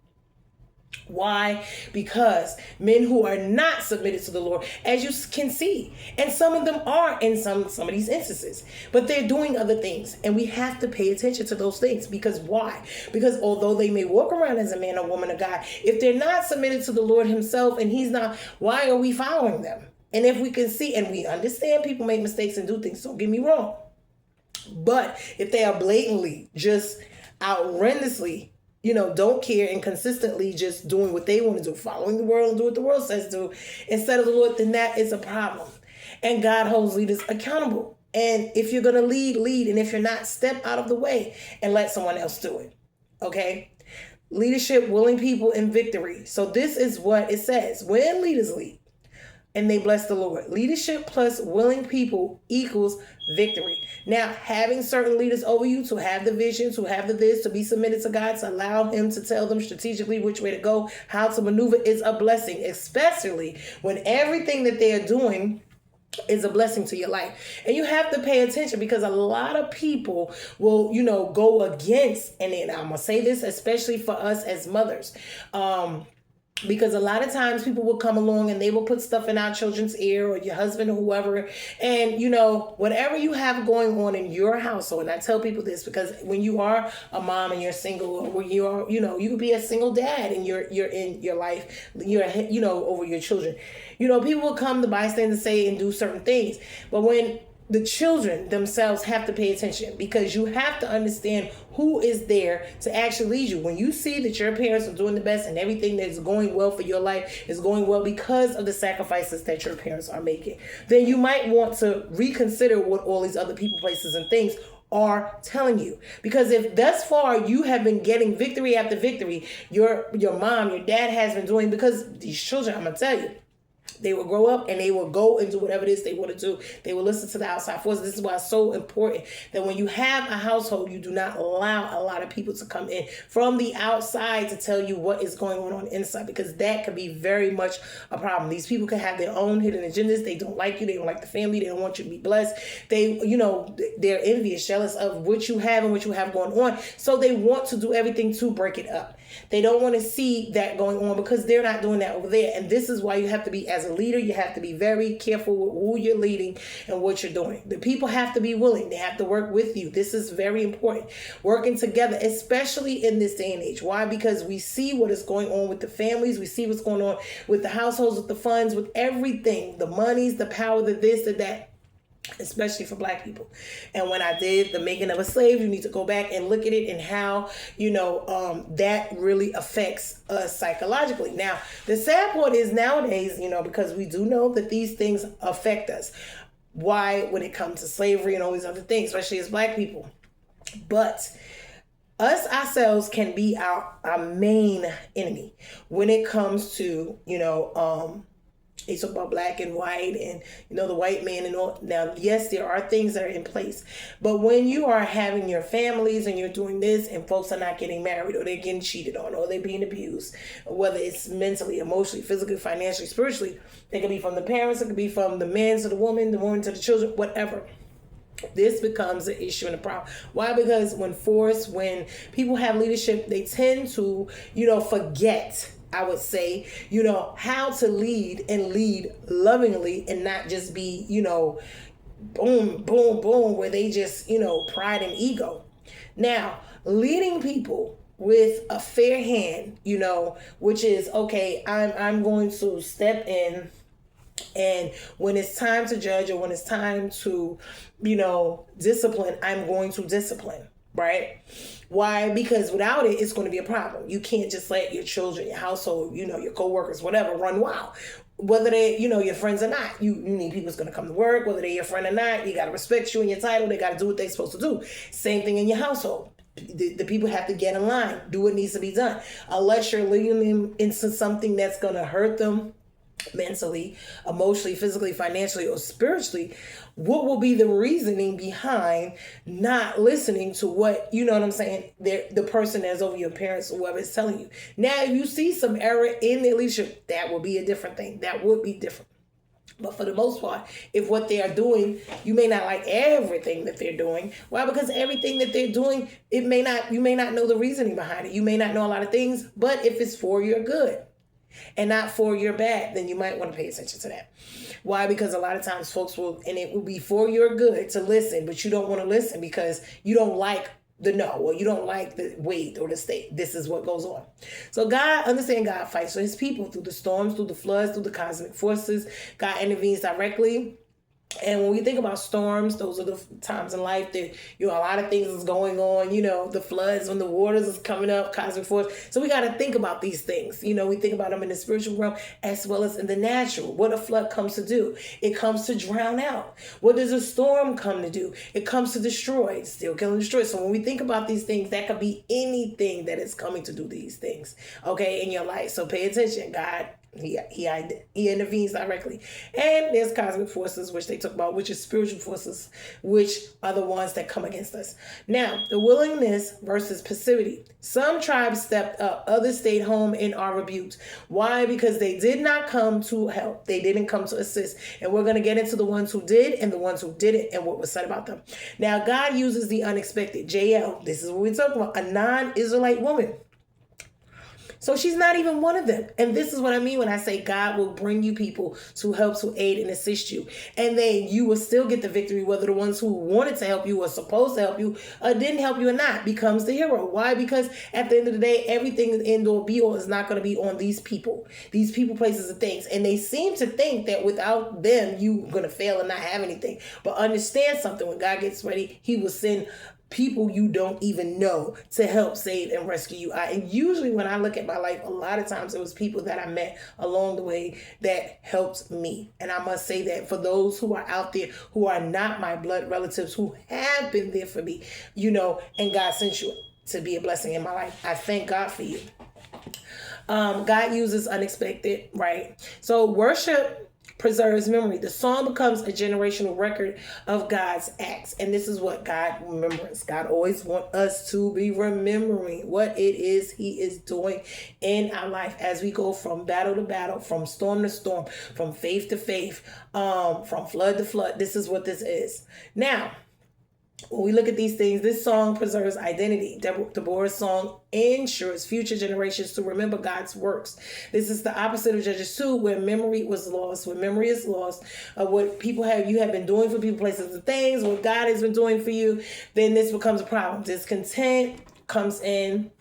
Why? Because men who are not submitted to the Lord, as you can see, and some of them are in some of these instances, but they're doing other things, and we have to pay attention to those things. Because why? Because although they may walk around as a man or woman of God, if they're not submitted to the Lord himself and he's not, why are we following them? And if we can see, and we understand people make mistakes and do things, don't get me wrong, but if they are blatantly, just outrageously, don't care and consistently just doing what they want to do, following the world and do what the world says to do instead of the Lord, then that is a problem. And God holds leaders accountable. And if you're going to lead. And if you're not, step out of the way and let someone else do it. Okay? Leadership, willing people, and victory. So this is what it says. When leaders lead and they bless the Lord, leadership plus willing people equals victory. Now, having certain leaders over you to have the vision, to have the this, to be submitted to God, to allow him to tell them strategically which way to go, how to maneuver, is a blessing, especially when everything that they are doing is a blessing to your life. And you have to pay attention, because a lot of people will, go against, and then I'm going to say this, especially for us as mothers, because a lot of times people will come along and they will put stuff in our children's ear, or your husband or whoever. And, whatever you have going on in your household, and I tell people this because when you are a mom and you're single, or when you are, you could be a single dad and you're in your life, you're, over your children. People will come to bystand and say and do certain things. But when the children themselves have to pay attention, because you have to understand who is there to actually lead you. When you see that your parents are doing the best and everything that's going well for your life is going well because of the sacrifices that your parents are making, then you might want to reconsider what all these other people, places, and things are telling you. Because if thus far you have been getting victory after victory, your mom, your dad has been doing, because these children, I'm going to tell you, they will grow up and they will go and do whatever it is they want to do. They will listen to the outside forces. This is why it's so important that when you have a household, you do not allow a lot of people to come in from the outside to tell you what is going on the inside, because that could be very much a problem. These people can have their own hidden agendas. They don't like you. They don't like the family. They don't want you to be blessed. They, they're envious, jealous of what you have and what you have going on. So they want to do everything to break it up. They don't want to see that going on because they're not doing that over there. And this is why you have to be, as a leader, you have to be very careful with who you're leading and what you're doing. The people have to be willing. They have to work with you. This is very important. Working together, especially in this day and age. Why? Because we see what is going on with the families. We see what's going on with the households, with the funds, with everything. The monies, the power, the this, the that. Especially for Black people. And when I did the making of a slave, you need to go back and look at it and how, that really affects us psychologically. Now, the sad part is nowadays, because we do know that these things affect us. Why? When it comes to slavery and all these other things, especially as Black people. But us ourselves can be our main enemy when it comes to, they talk about black and white and, the white man and all. Now, yes, there are things that are in place. But when you are having your families and you're doing this and folks are not getting married, or they're getting cheated on, or they're being abused, whether it's mentally, emotionally, physically, financially, spiritually, it could be from the parents, it could be from the man to the woman to the children, whatever. This becomes an issue and a problem. Why? Because when people have leadership, they tend to, forget, I would say, how to lead and lead lovingly and not just be, boom, boom, boom, where they just, pride and ego. Now, leading people with a fair hand, which is, okay, I'm going to step in, and when it's time to judge, or when it's time to, discipline, I'm going to discipline, right? Why? Because without it, it's going to be a problem. You can't just let your children, your household, your coworkers, whatever, run wild. Whether they, your friends or not, you need people that's going to come to work, whether they're your friend or not. You got to respect you and your title. They got to do what they're supposed to do. Same thing in your household. The people have to get in line, do what needs to be done. Unless you're leading them into something that's going to hurt them mentally, emotionally, physically, financially, or spiritually, what will be the reasoning behind not listening to what, the person that's over your parents or whoever is telling you? Now, if you see some error in their leadership, that will be a different thing. That would be different. But for the most part, if what they are doing, you may not like everything that they're doing. Why? Because everything that they're doing, you may not know the reasoning behind it. You may not know a lot of things, but if it's for your good and not for your bad, then you might want to pay attention to that. Why? Because a lot of times folks will, and it will be for your good to listen, but you don't want to listen because you don't like the no, or you don't like the wait or the state. This is what goes on. So understand God fights for his people through the storms, through the floods, through the cosmic forces. God intervenes directly. And when we think about storms, those are the times in life that, a lot of things is going on, the floods, when the waters is coming up, cosmic force. So we got to think about these things. We think about them in the spiritual realm as well as in the natural. What a flood comes to do. It comes to drown out. What does a storm come to do? It comes to destroy, steal, kill, and destroy. So when we think about these things, that could be anything that is coming to do these things, okay, in your life. So pay attention. God, he intervenes directly. And there's cosmic forces, which they talk about, which is spiritual forces, which are the ones that come against us. Now, the willingness versus passivity. Some tribes stepped up, others stayed home and are rebuked. Why? Because they did not come to help. They didn't come to assist. And we're going to get into the ones who did and the ones who didn't and what was said about them. Now, God uses the unexpected. JL, this is what we're talking about, a non-Israelite woman. So she's not even one of them. And this is what I mean when I say God will bring you people to help, to aid and assist you. And then you will still get the victory, whether the ones who wanted to help you or supposed to help you didn't help you or not, becomes the hero. Why? Because at the end of the day, everything in end or be all is not going to be on these people, places, and things. And they seem to think that without them, you're going to fail and not have anything. But understand something, when God gets ready, he will send people you don't even know to help save and rescue you. And usually when I look at my life, a lot of times it was people that I met along the way that helped me. And I must say that for those who are out there who are not my blood relatives, who have been there for me, and God sent you to be a blessing in my life, I thank God for you. God uses unexpected, right? So worship preserves memory. The song becomes a generational record of God's acts. And this is what God remembers. God always wants us to be remembering what it is he is doing in our life as we go from battle to battle, from storm to storm, from faith to faith, from flood to flood. This is what this is. Now, when we look at these things, this song preserves identity. Deborah's song ensures future generations to remember God's works. This is the opposite of Judges 2, where memory was lost. When memory is lost of what you have been doing for people, places, and things, what God has been doing for you, then this becomes a problem. Discontent comes in.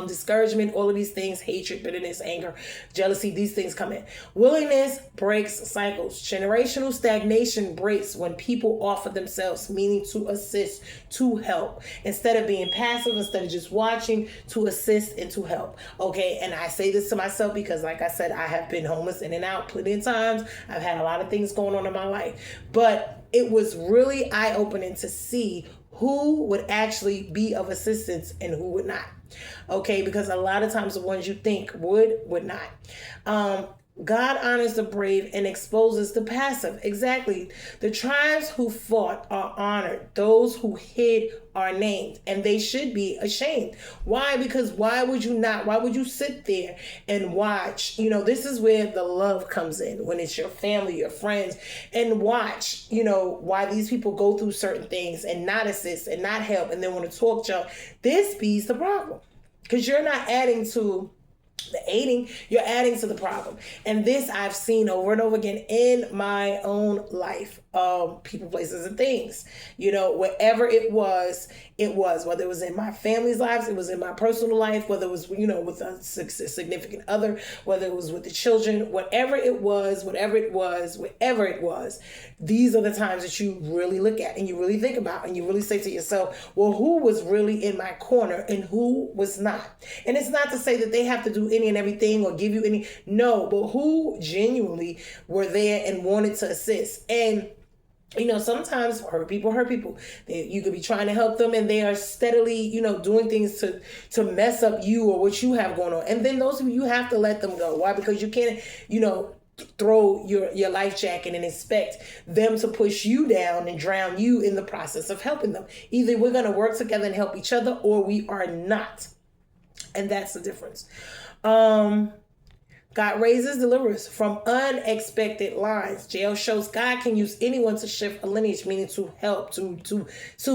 Discouragement, all of these things, hatred, bitterness, anger, jealousy, these things come in. Willingness breaks cycles. Generational stagnation breaks when people offer themselves, meaning to assist, to help, instead of being passive, instead of just watching, to assist and to help. Okay, and I say this to myself because, like I said, I have been homeless in and out plenty of times. I've had a lot of things going on in my life, but it was really eye-opening to see who would actually be of assistance and who would not. Okay, because a lot of times the ones you think would not. God honors the brave and exposes the passive. Exactly. The tribes who fought are honored. Those who hid are named, and they should be ashamed. Why? Because why would you sit there and watch? This is where the love comes in, when it's your family, your friends, and watch, why these people go through certain things and not assist and not help and then want to talk to you. This be's the problem, because you're not adding to the aiding, you're adding to the problem. And this I've seen over and over again in my own life. People, places, and things. Wherever it was, whether it was in my family's lives, it was in my personal life, whether it was, with a significant other, whether it was with the children, whatever it was, these are the times that you really look at and you really think about and you really say to yourself, well, who was really in my corner and who was not? And it's not to say that they have to do any and everything or give you any, no, but who genuinely were there and wanted to assist. And sometimes hurt people. You could be trying to help them and they are steadily, doing things to mess up you or what you have going on. And then those of you have to let them go. Why? Because you can't, throw your life jacket and expect them to push you down and drown you in the process of helping them. Either we're going to work together and help each other or we are not. And that's the difference. God raises deliverers from unexpected lines. JL shows God can use anyone to shift a lineage, meaning to help, to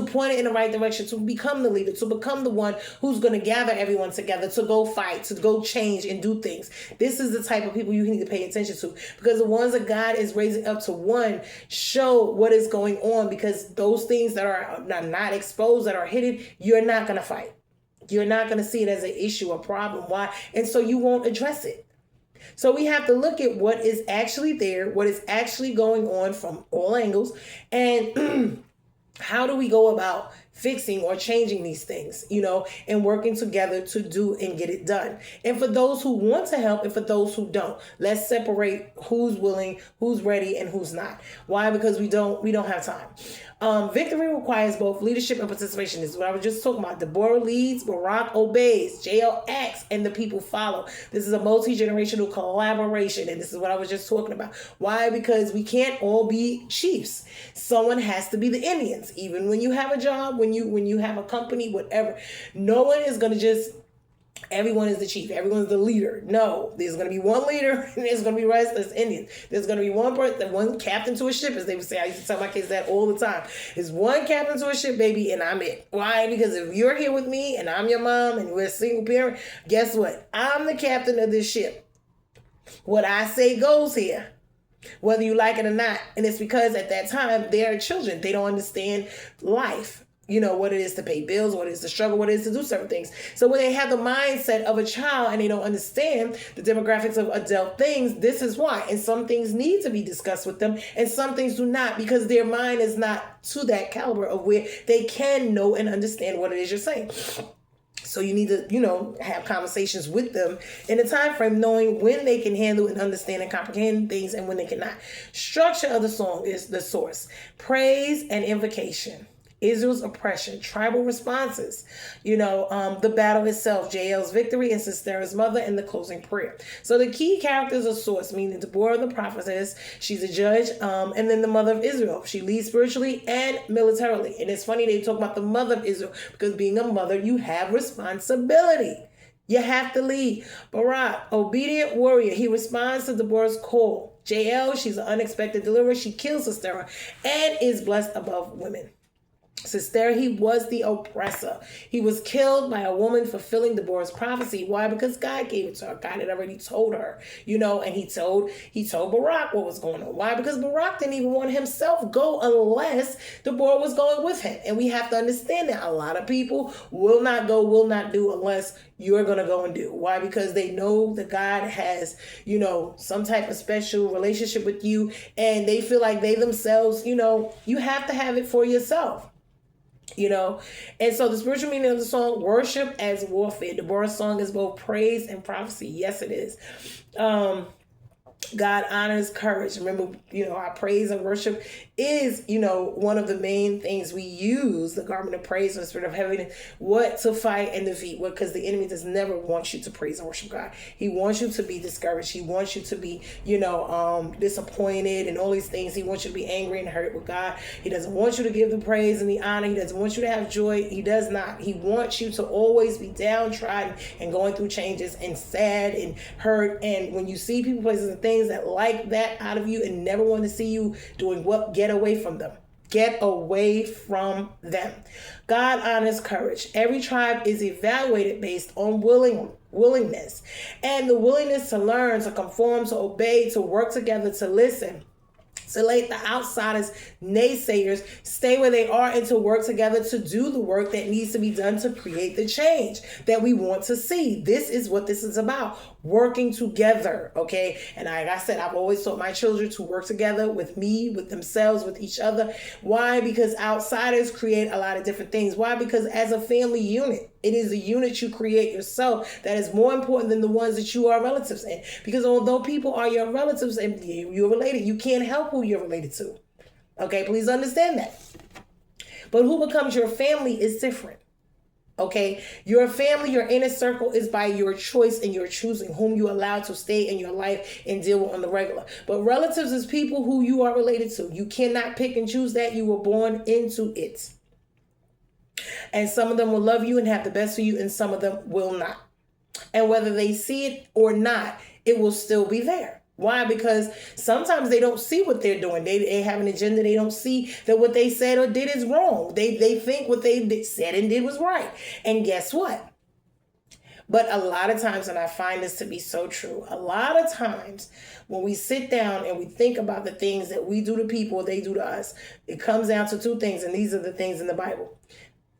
point it in the right direction, to become the leader, to become the one who's going to gather everyone together, to go fight, to go change and do things. This is the type of people you need to pay attention to, because the ones that God is raising up to, one, show what is going on, because those things that are not exposed, that are hidden, you're not going to fight. You're not going to see it as an issue or problem. Why? And so you won't address it. So we have to look at what is actually there, what is actually going on from all angles, and how do we go about fixing or changing these things, and working together to do and get it done. And for those who want to help and for those who don't, let's separate who's willing, who's ready, and who's not. Why? Because we don't have time. Victory requires both leadership and participation. This is what I was just talking about. Deborah leads, Barak obeys, JL acts, and the people follow. This is a multi-generational collaboration, and this is what I was just talking about. Why? Because we can't all be chiefs. Someone has to be the Indians. Even when you have a job, when you have a company, whatever, no one is going to just, everyone is the chief, everyone's the leader. No, there's going to be one leader, and there's going to be rest as Indians. There's going to be one person, one captain to a ship, as they would say. I used to tell my kids that all the time. There's one captain to a ship, baby, and I'm it. Why? Because if you're here with me and I'm your mom and we're a single parent, guess what? I'm the captain of this ship. What I say goes here, whether you like it or not. And it's because at that time, they're children. They don't understand life. What it is to pay bills, what it is to struggle, what it is to do certain things. So when they have the mindset of a child and they don't understand the demographics of adult things, this is why. And some things need to be discussed with them and some things do not, because their mind is not to that caliber of where they can know and understand what it is you're saying. So you need to, have conversations with them in a time frame, knowing when they can handle and understand and comprehend things and when they cannot. Structure of the song is the source. Praise and invocation. Israel's oppression, tribal responses, the battle itself, JL's victory, and Sisera's mother, and the closing prayer. So the key characters are source, meaning Deborah the prophetess, she's a judge, and then the mother of Israel. She leads spiritually and militarily. And it's funny they talk about the mother of Israel, because being a mother, you have responsibility. You have to lead. Barak, obedient warrior, he responds to Deborah's call. JL, she's an unexpected deliverer. She kills Sisera and is blessed above women. Sisera, he was the oppressor. He was killed by a woman fulfilling Deborah's prophecy. Why? Because God gave it to her. God had already told her, and he told Barak what was going on. Why? Because Barak didn't even want himself go unless Deborah was going with him. And we have to understand that a lot of people will not go, will not do unless you're going to go and do. Why? Because they know that God has, some type of special relationship with you, and they feel like they themselves, you have to have it for yourself. And so the spiritual meaning of the song, worship as warfare. Deborah's song is both praise and prophecy. Yes, it is. God honors courage. Remember, our praise and worship is, one of the main things we use, the garment of praise and the spirit of heaviness, to fight and defeat. Because the enemy does never want you to praise and worship God. He wants you to be discouraged. He wants you to be, disappointed and all these things. He wants you to be angry and hurt with God. He doesn't want you to give the praise and the honor. He doesn't want you to have joy. He does not. He wants you to always be downtrodden and going through changes and sad and hurt. And when you see people, places, and things that like that out of you and never want to see you doing what, get away from them. Get away from them. God honors courage. Every tribe is evaluated based on willingness, and the willingness to learn, to conform, to obey, to work together, to listen. To let the outsiders, naysayers, stay where they are and to work together to do the work that needs to be done to create the change that we want to see. This is what this is about. Working together, okay? And like I said, I've always taught my children to work together with me, with themselves, with each other. Why? Because outsiders create a lot of different things. Why? Because as a family unit, it is a unit you create yourself that is more important than the ones that you are relatives in. Because although people are your relatives and you're related, you can't help who you're related to. Okay, please understand that. But who becomes your family is different. Okay, your family, your inner circle is by your choice and your choosing whom you allow to stay in your life and deal with on the regular. But relatives is people who you are related to. You cannot pick and choose that. You were born into it. And some of them will love you and have the best for you, and some of them will not. And whether they see it or not, it will still be there. Why? Because sometimes they don't see what they're doing. They have an agenda. They don't see that what they said or did is wrong. They think what they said and did was right. And guess what? But a lot of times, and I find this to be so true, a lot of times when we sit down and we think about the things that we do to people, they do to us, it comes down to two things. And these are the things in the Bible.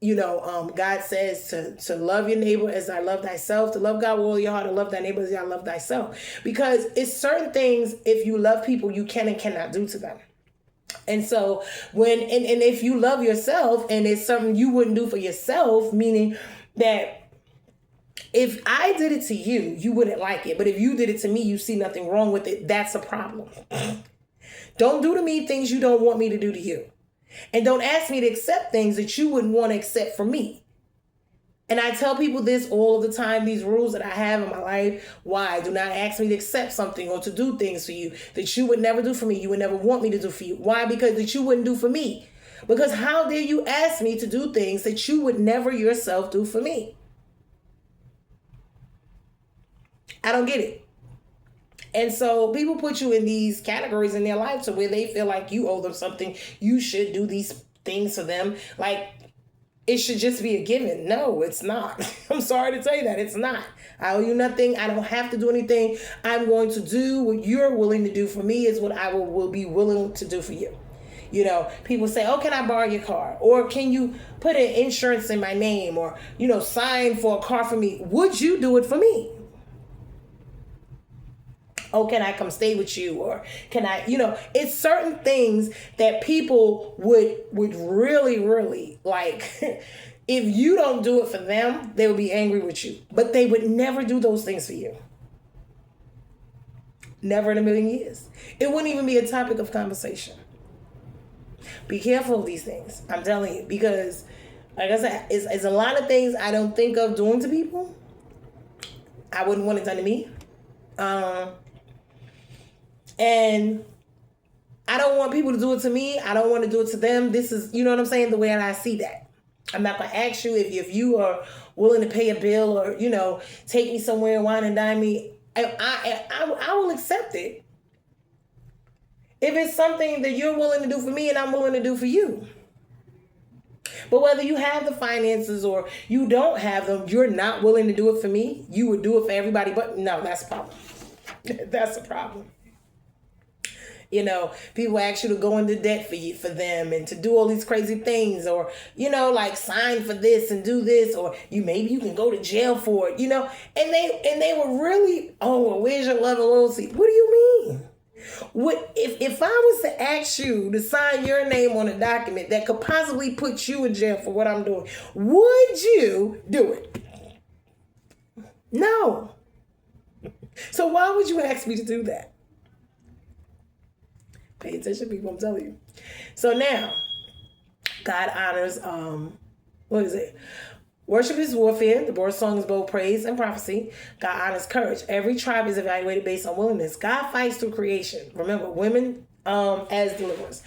God says to love your neighbor as I love thyself, to love God with all your heart, to love thy neighbor as I love thyself. Because it's certain things, if you love people, you can and cannot do to them. And so and if you love yourself and it's something you wouldn't do for yourself, meaning that if I did it to you, you wouldn't like it. But if you did it to me, you see nothing wrong with it. That's a problem. Don't do to me things you don't want me to do to you. And don't ask me to accept things that you wouldn't want to accept from me. And I tell people this all the time, these rules that I have in my life. Why? Do not ask me to accept something or to do things for you that you would never do for me. You would never want me to do for you. Why? Because that you wouldn't do for me. Because how dare you ask me to do things that you would never yourself do for me? I don't get it. And so people put you in these categories in their life to where they feel like you owe them something. You should do these things for them. Like it should just be a given. No, it's not. I'm sorry to tell you that. It's not. I owe you nothing. I don't have to do anything. I'm going to do what you're willing to do for me is what I will be willing to do for you. People say, oh, can I borrow your car? Or can you put an insurance in my name? Or, sign for a car for me? Would you do it for me? Oh, can I come stay with you? Or can I, it's certain things that people would really, really like. If you don't do it for them, they would be angry with you. But they would never do those things for you. Never in a million years. It wouldn't even be a topic of conversation. Be careful of these things. I'm telling you. Because, like I said, it's a lot of things I don't think of doing to people. I wouldn't want it done to me. And I don't want people to do it to me. I don't want to do it to them. This is, you know what I'm saying? The way I see that. I'm not going to ask you if you are willing to pay a bill or, take me somewhere and wine and dine me. I will accept it. If it's something that you're willing to do for me and I'm willing to do for you. But whether you have the finances or you don't have them, you're not willing to do it for me. You would do it for everybody. But no, that's a problem. That's a problem. People ask you to go into debt for them and to do all these crazy things or, like sign for this and do this or maybe you can go to jail for it, and they were really, oh, well, where's your love and loyalty? What do you mean? What if I was to ask you to sign your name on a document that could possibly put you in jail for what I'm doing, would you do it? No. So why would you ask me to do that? Pay attention, people, I'm telling you. So now, God honors, what is it? Worship is warfare. The Lord's song is both praise and prophecy. God honors courage. Every tribe is evaluated based on willingness. God fights through creation. Remember, women as deliverers.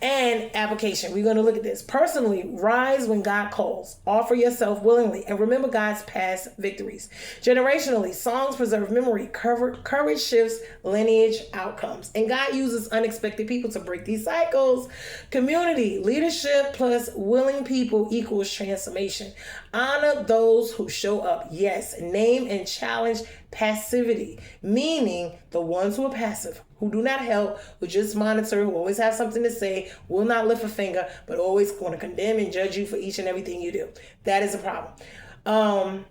And application. We're going to look at this. Personally, rise when God calls. Offer yourself willingly. And remember God's past victories. Generationally, songs preserve memory. Courage shifts lineage outcomes. And God uses unexpected people to break these cycles. Community, leadership plus willing people equals transformation. Honor those who show up. Yes, name and challenge passivity, meaning the ones who are passive, who do not help, who just monitor, who always have something to say, will not lift a finger, but always going to condemn and judge you for each and everything you do. That is a problem.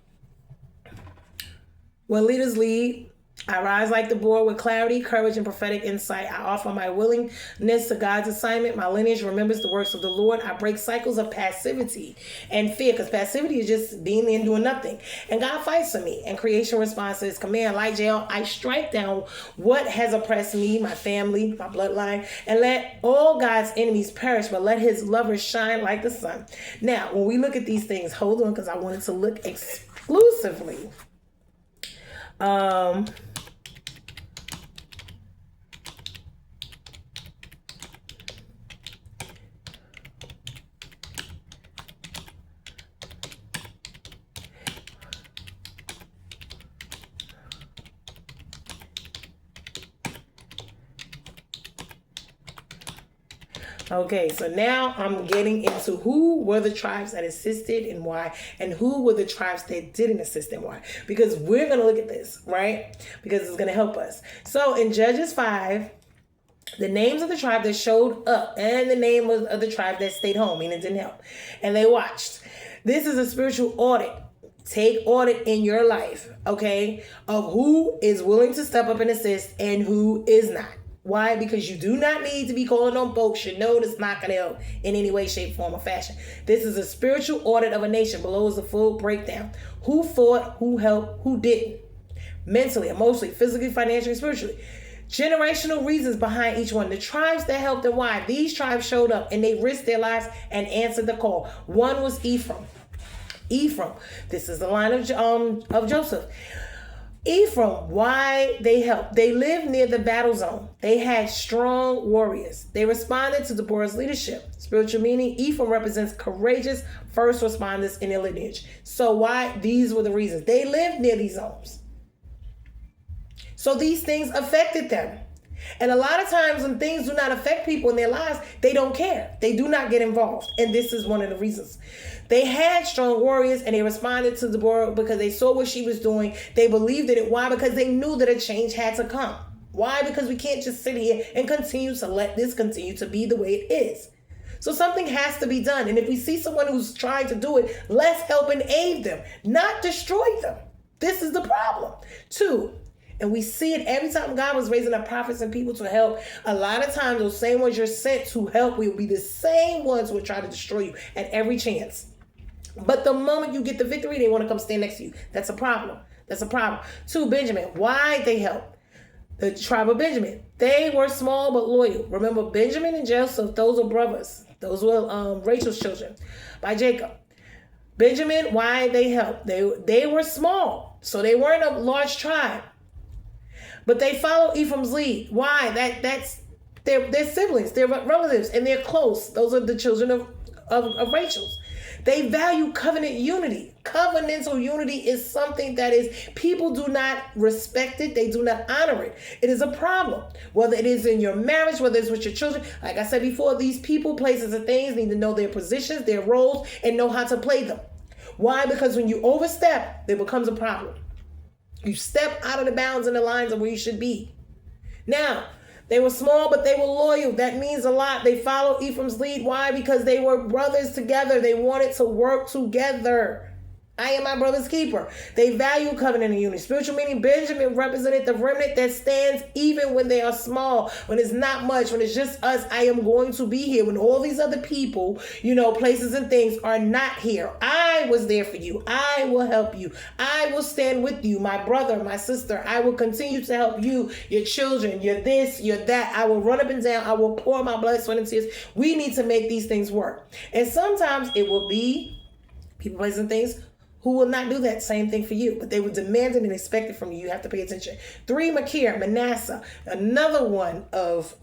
When leaders lead, I rise like the boar with clarity, courage, and prophetic insight. I offer my willingness to God's assignment. My lineage remembers the works of the Lord. I break cycles of passivity and fear, because passivity is just being there and doing nothing. And God fights for me. And creation responses, command, like jail, I strike down what has oppressed me, my family, my bloodline, and let all God's enemies perish, but let his lovers shine like the sun. Now, when we look at these things, hold on, because I wanted to look exclusively. Okay, so now I'm getting into who were the tribes that assisted and why, and who were the tribes that didn't assist and why. Because we're going to look at this, right? Because it's going to help us. So in Judges 5, the names of the tribe that showed up and the name of the tribe that stayed home, meaning didn't help. And they watched. This is a spiritual audit. Take audit in your life, okay, of who is willing to step up and assist and who is not. Why? Because you do not need to be calling on folks you know that's not going to help in any way, shape, form, or fashion. This is a spiritual audit of a nation. Below is the full breakdown. Who fought, who helped, who didn't. Mentally, emotionally, physically, financially, spiritually. Generational reasons behind each one. The tribes that helped and why. These tribes showed up and they risked their lives and answered the call. One was Ephraim. This is the line of Joseph. Ephraim, why they helped. They lived near the battle zone. They had strong warriors. They responded to Deborah's leadership. Spiritual meaning, Ephraim represents courageous first responders in their lineage. So why? These were the reasons. They lived near these zones. So these things affected them. And a lot of times when things do not affect people in their lives, they don't care. They do not get involved. And this is one of the reasons. They had strong warriors and they responded to Deborah because they saw what she was doing. They believed in it. Why? Because they knew that a change had to come. Why? Because we can't just sit here and continue to let this continue to be the way it is. So something has to be done. And if we see someone who's trying to do it, let's help and aid them, not destroy them. This is the problem. 2, and we see it every time God was raising up prophets and people to help. A lot of times those same ones you're sent to help will be the same ones who will try to destroy you at every chance. But the moment you get the victory, they want to come stand next to you. That's a problem. 2, Benjamin. Why they helped? The tribe of Benjamin. They were small but loyal. Remember, Benjamin and Joseph, those are brothers. Those were Rachel's children by Jacob. Benjamin, why they helped? They were small, so they weren't a large tribe. But they follow Ephraim's lead. Why? That's their siblings, their relatives, and they're close. Those are the children of Rachel's. They value covenant unity. Covenantal unity is something that is, people do not respect it. They do not honor it. It is a problem. Whether it is in your marriage, whether it's with your children. Like I said before, these people, places, and things need to know their positions, their roles, and know how to play them. Why? Because when you overstep, there becomes a problem. You step out of the bounds and the lines of where you should be. Now, they were small, but they were loyal. That means a lot. They followed Ephraim's lead. Why? Because they were brothers together. They wanted to work together. I am my brother's keeper. They value covenant and unity. Spiritual meaning, Benjamin represented the remnant that stands even when they are small, when it's not much, when it's just us. I am going to be here when all these other people, places and things are not here. I was there for you. I will help you. I will stand with you, my brother, my sister. I will continue to help you, your children, your this, your that. I will run up and down. I will pour my blood, sweat, and tears. We need to make these things work. And sometimes it will be people, places, and things who will not do that same thing for you, but they will demand it and expect it from you. You have to pay attention. 3, Manasseh, another one of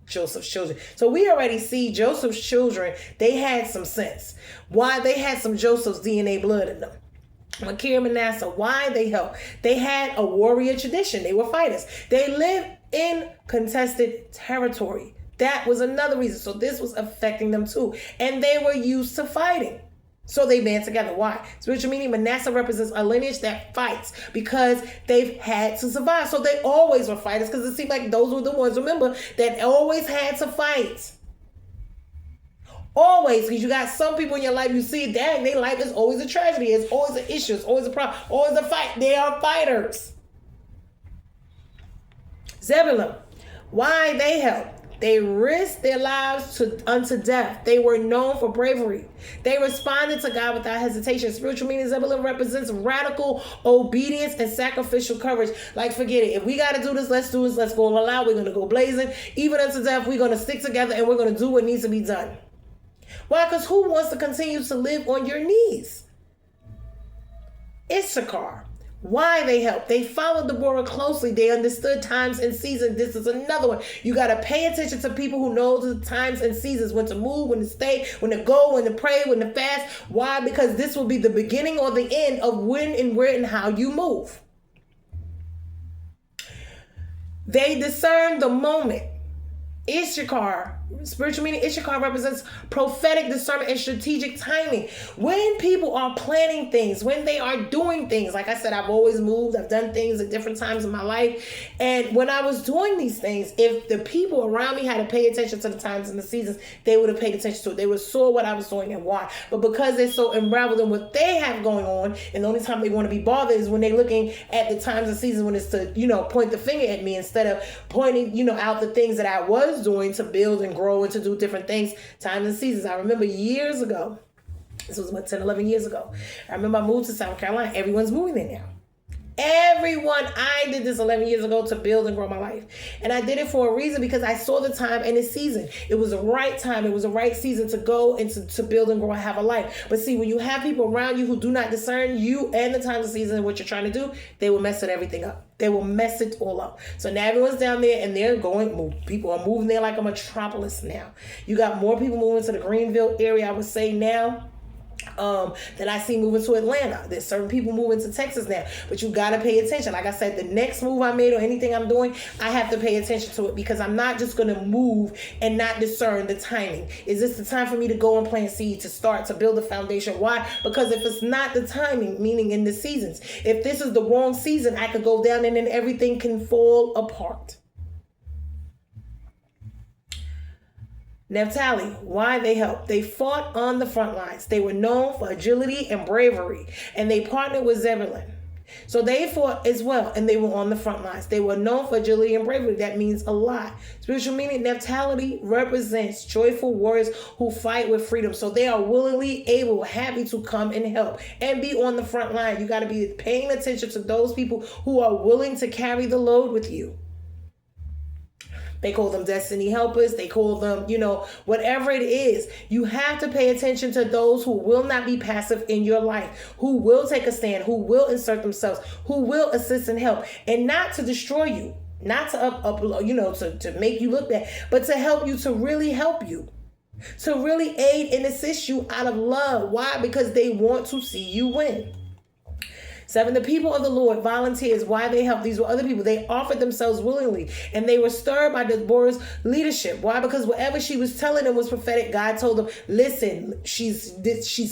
Joseph's children. So we already see Joseph's children, they had some sense. Why? They had some Joseph's DNA blood in them. Manasseh, why they helped? They had a warrior tradition. They were fighters. They lived in contested territory. That was another reason. So this was affecting them too. And they were used to fighting. So they band together. Why? Spiritual meaning, Manasseh represents a lineage that fights because they've had to survive. So they always were fighters because it seemed like those were the ones, remember, that always had to fight. Always, because you got some people in your life, you see, dang, their life is always a tragedy. It's always an issue. It's always a problem. Always a fight. They are fighters. Zebulun, why they helped? They risked their lives unto death. They were known for bravery. They responded to God without hesitation. Spiritual meaning, Zebulun represents radical obedience and sacrificial courage. Like, forget it. If we got to do this, let's do this. Let's go all out. We're going to go blazing. Even unto death, we're going to stick together and we're going to do what needs to be done. Why? Because who wants to continue to live on your knees? Issachar. Why they helped? They followed Deborah closely. They understood times and seasons. This is another one. You got to pay attention to people who know the times and seasons, when to move, when to stay, when to go, when to pray, when to fast. Why? Because this will be the beginning or the end of when and where and how you move. They discerned the moment. Issachar Spiritual meaning, Issachar represents prophetic discernment and strategic timing. When people are planning things, when they are doing things, like I said, I've always moved, I've done things at different times in my life. And when I was doing these things, if the people around me had to pay attention to the times and the seasons, they would have paid attention to it. They would saw what I was doing and why. But because they're so embroiled in what they have going on, and the only time they want to be bothered is when they're looking at the times and seasons when it's to, point the finger at me instead of pointing, out the things that I was doing to build and grow and to do different things, times and seasons. I remember years ago, this was about 10, 11 years ago, I remember I moved to South Carolina. Everyone's moving there now. I did this 11 years ago to build and grow my life. And I did it for a reason, because I saw the time and the season. It was the right time. It was the right season to go and to build and grow and have a life. But see, when you have people around you who do not discern you and the times and season and what you're trying to do, they will mess everything up. They will mess it all up. So now everyone's down there and people are moving there like a metropolis now. You got more people moving to the Greenville area, I would say now, that I see moving to Atlanta. There's certain people moving to Texas now, but you got to pay attention. Like I said, the next move I made or anything I'm doing, I have to pay attention to it, because I'm not just going to move and not discern the timing. Is this the time for me to go and plant seed, to start, to build a foundation? Why? Because if it's not the timing, meaning in the seasons, if this is the wrong season, I could go down and then everything can fall apart. Naphtali, why they helped? They fought on the front lines. They were known for agility and bravery, and they partnered with Zebulun. So they fought as well, and they were on the front lines. They were known for agility and bravery. That means a lot. Spiritual meaning, Naphtali represents joyful warriors who fight with freedom. So they are willingly able, happy to come and help and be on the front line. You got to be paying attention to those people who are willing to carry the load with you. They call them destiny helpers. They call them, whatever it is. You have to pay attention to those who will not be passive in your life, who will take a stand, who will insert themselves, who will assist and help, and not to destroy you, not to to make you look bad, but to help you, to really help you, to really aid and assist you out of love. Why? Because they want to see you win. 7, the people of the Lord, volunteers. Why they helped? These were other people. They offered themselves willingly, and they were stirred by Deborah's leadership. Why? Because whatever she was telling them was prophetic. God told them, listen, she's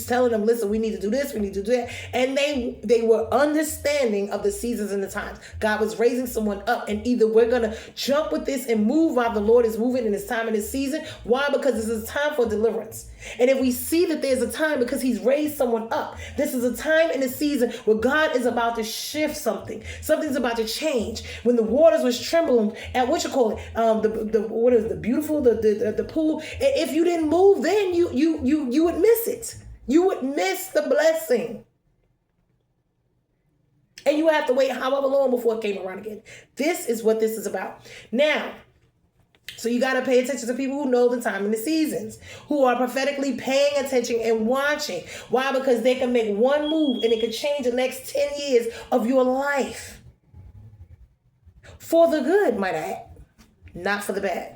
telling them, listen, we need to do this, we need to do that. And they were understanding of the seasons and the times. God was raising someone up, and either we're going to jump with this and move while the Lord is moving in his time and his season. Why? Because this is a time for deliverance. And if we see that there's a time because he's raised someone up, this is a time in the season where God is about to shift something. Something's about to change. When the waters was trembling at the pool. If you didn't move, then you would miss it. You would miss the blessing. And you have to wait however long before it came around again. This is what this is about. Now, so you got to pay attention to people who know the time and the seasons, who are prophetically paying attention and watching. Why? Because they can make one move and it could change the next 10 years of your life. For the good, might I add, not for the bad.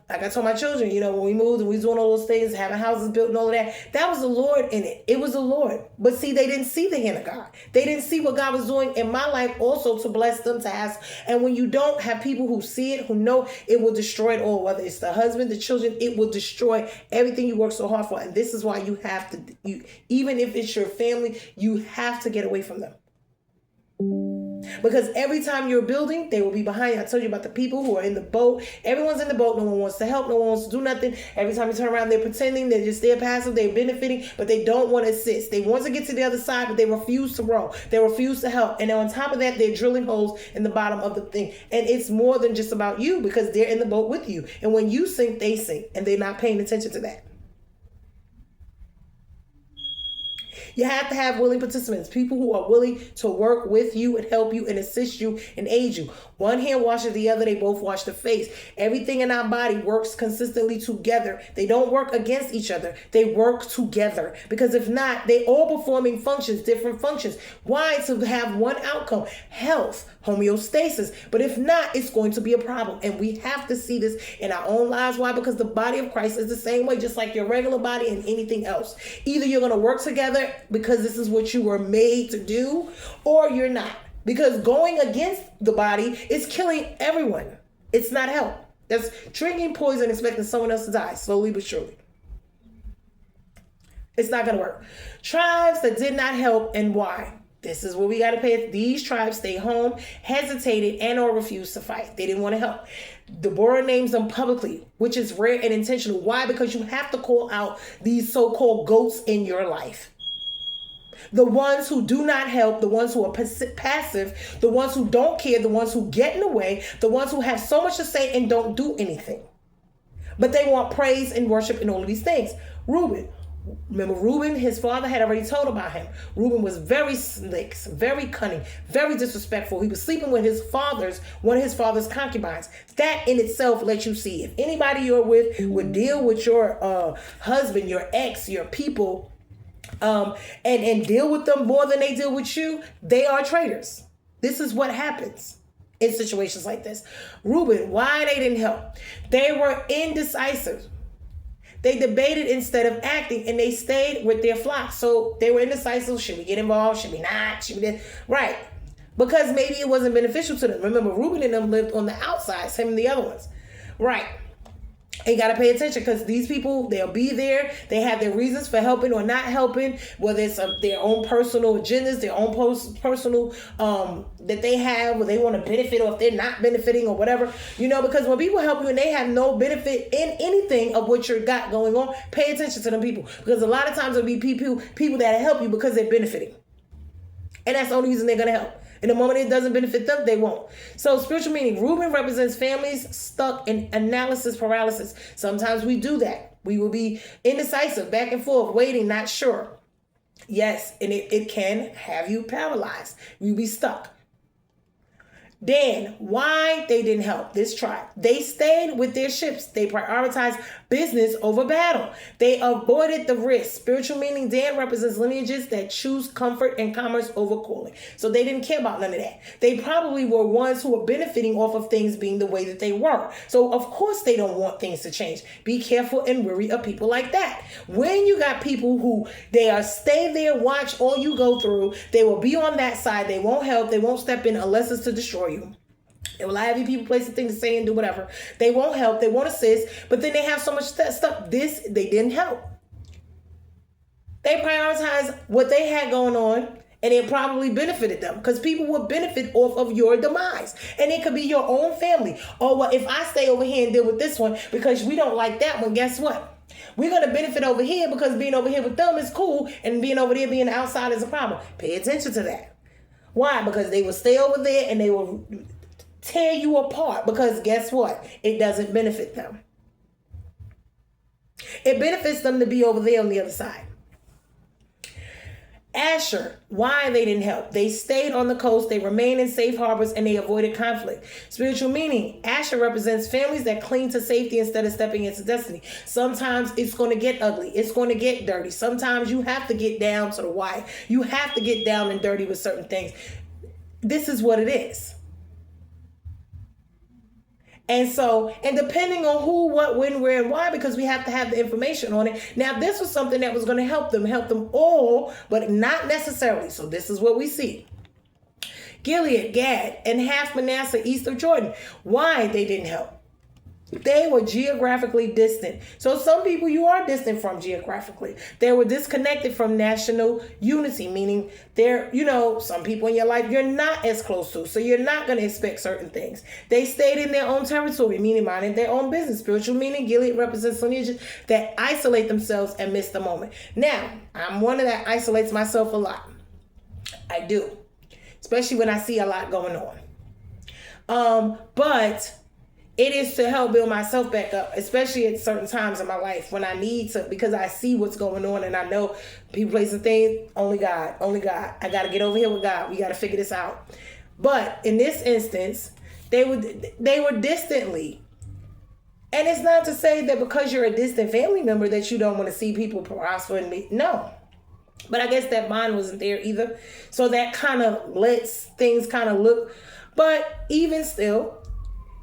Like I told my children, when we moved and we was doing all those things, having houses built and all of that was the Lord in it. It was the Lord. But see, they didn't see the hand of God. They didn't see what God was doing in my life also to bless them, to ask. And when you don't have people who see it, who know, it will destroy it all. Whether it's the husband, the children, it will destroy everything you work so hard for. And this is why you have to, even if it's your family, you have to get away from them. Because every time you're building, they will be behind you. I told you about the people who are in the boat. Everyone's in the boat. No one wants to help. No one wants to do nothing. Every time you turn around, they're pretending. They're just there passive. They're benefiting, but they don't want to assist. They want to get to the other side, but they refuse to row. They refuse to help. And then on top of that, they're drilling holes in the bottom of the thing. And it's more than just about you, because they're in the boat with you. And when you sink, they sink. And they're not paying attention to that. You have to have willing participants, people who are willing to work with you and help you and assist you and aid you. One hand washes the other, they both wash the face. Everything in our body works consistently together. They don't work against each other. They work together. Because if not, they all performing functions, different functions. Why? To have one outcome, health, homeostasis. But if not, it's going to be a problem. And we have to see this in our own lives. Why? Because the body of Christ is the same way, just like your regular body and anything else. Either you're going to work together because this is what you were made to do, or you're not. Because going against the body is killing everyone. It's not help. That's drinking poison, expecting someone else to die, slowly but surely. It's not going to work. Tribes that did not help, and why? This is what we got to pay. These tribes stayed home, hesitated, and or refused to fight. They didn't want to help. Deborah names them publicly, which is rare and intentional. Why? Because you have to call out these so-called goats in your life. The ones who do not help, the ones who are passive, the ones who don't care, the ones who get in the way, the ones who have so much to say and don't do anything. But they want praise and worship and all of these things. Reuben. Remember, Reuben, his father had already told about him. Reuben was very slick, very cunning, very disrespectful. He was sleeping with one of his father's concubines. That in itself lets you see if anybody you're with would deal with your husband, your ex, your people, and deal with them more than they deal with you, they are traitors. This is what happens in situations like this. Reuben, why they didn't help? They were indecisive. They debated instead of acting, and they stayed with their flock. So they were indecisive. Should we get involved? Should we not? Should we? Right. Because maybe it wasn't beneficial to them. Remember, Reuben and them lived on the outside, him and the other ones. Right. And you got to pay attention because these people, they'll be there. They have their reasons for helping or not helping, whether it's their own personal agendas, their own personal that they have, where they want to benefit or if they're not benefiting or whatever. Because when people help you and they have no benefit in anything of what you got going on, pay attention to them people. Because a lot of times it'll be people that help you because they're benefiting. And that's the only reason they're going to help. In the moment it doesn't benefit them, they won't. So spiritual meaning, Reuben represents families stuck in analysis paralysis. Sometimes we do that. We will be indecisive, back and forth, waiting, not sure. Yes, and it can have you paralyzed. You'll be stuck. Dan, why they didn't help this tribe? They stayed with their ships. They prioritized business over battle. They avoided the risk. Spiritual meaning, Dan represents lineages that choose comfort and commerce over calling. So they didn't care about none of that. They probably were ones who were benefiting off of things being the way that they were. So of course they don't want things to change. Be careful and wary of people like that. When you got people who they are stay there, watch all you go through, they will be on that side. They won't help. They won't step in unless it's to destroy you. They will have you people placing things to say and do whatever. They won't help. They won't assist. But then they have so much stuff. They didn't help. They prioritized what they had going on, and it probably benefited them because people will benefit off of your demise. And it could be your own family. Oh, well, if I stay over here and deal with this one because we don't like that one, guess what? We're going to benefit over here because being over here with them is cool and being over there being outside is a problem. Pay attention to that. Why? Because they will stay over there and they will tear you apart because guess what? It doesn't benefit them. It benefits them to be over there on the other side. Asher, why they didn't help? They stayed on the coast, they remained in safe harbors, and they avoided conflict. Spiritual meaning, Asher represents families that cling to safety instead of stepping into destiny. Sometimes it's going to get ugly. It's going to get dirty. Sometimes you have to get down to the wire. You have to get down and dirty with certain things. This is what it is. And so, and depending on who, what, when, where, and why, because we have to have the information on it. Now, this was something that was going to help them all, but not necessarily. So this is what we see. Gilead, Gad, and half Manasseh east of Jordan. Why they didn't help? They were geographically distant. So some people you are distant from geographically. They were disconnected from national unity, meaning they're, some people in your life you're not as close to. So you're not going to expect certain things. They stayed in their own territory, meaning minding their own business. Spiritual meaning, Gilead represents lineages that isolate themselves and miss the moment. Now, I'm one of that isolates myself a lot. I do. Especially when I see a lot going on. But it is to help build myself back up, especially at certain times in my life when I need to, because I see what's going on and I know people placing things, only God. I got to get over here with God. We got to figure this out. But in this instance, they were distantly. And it's not to say that because you're a distant family member that you don't want to see people prosper and me. No. But I guess that bond wasn't there either. So that kind of lets things kind of look. But even still,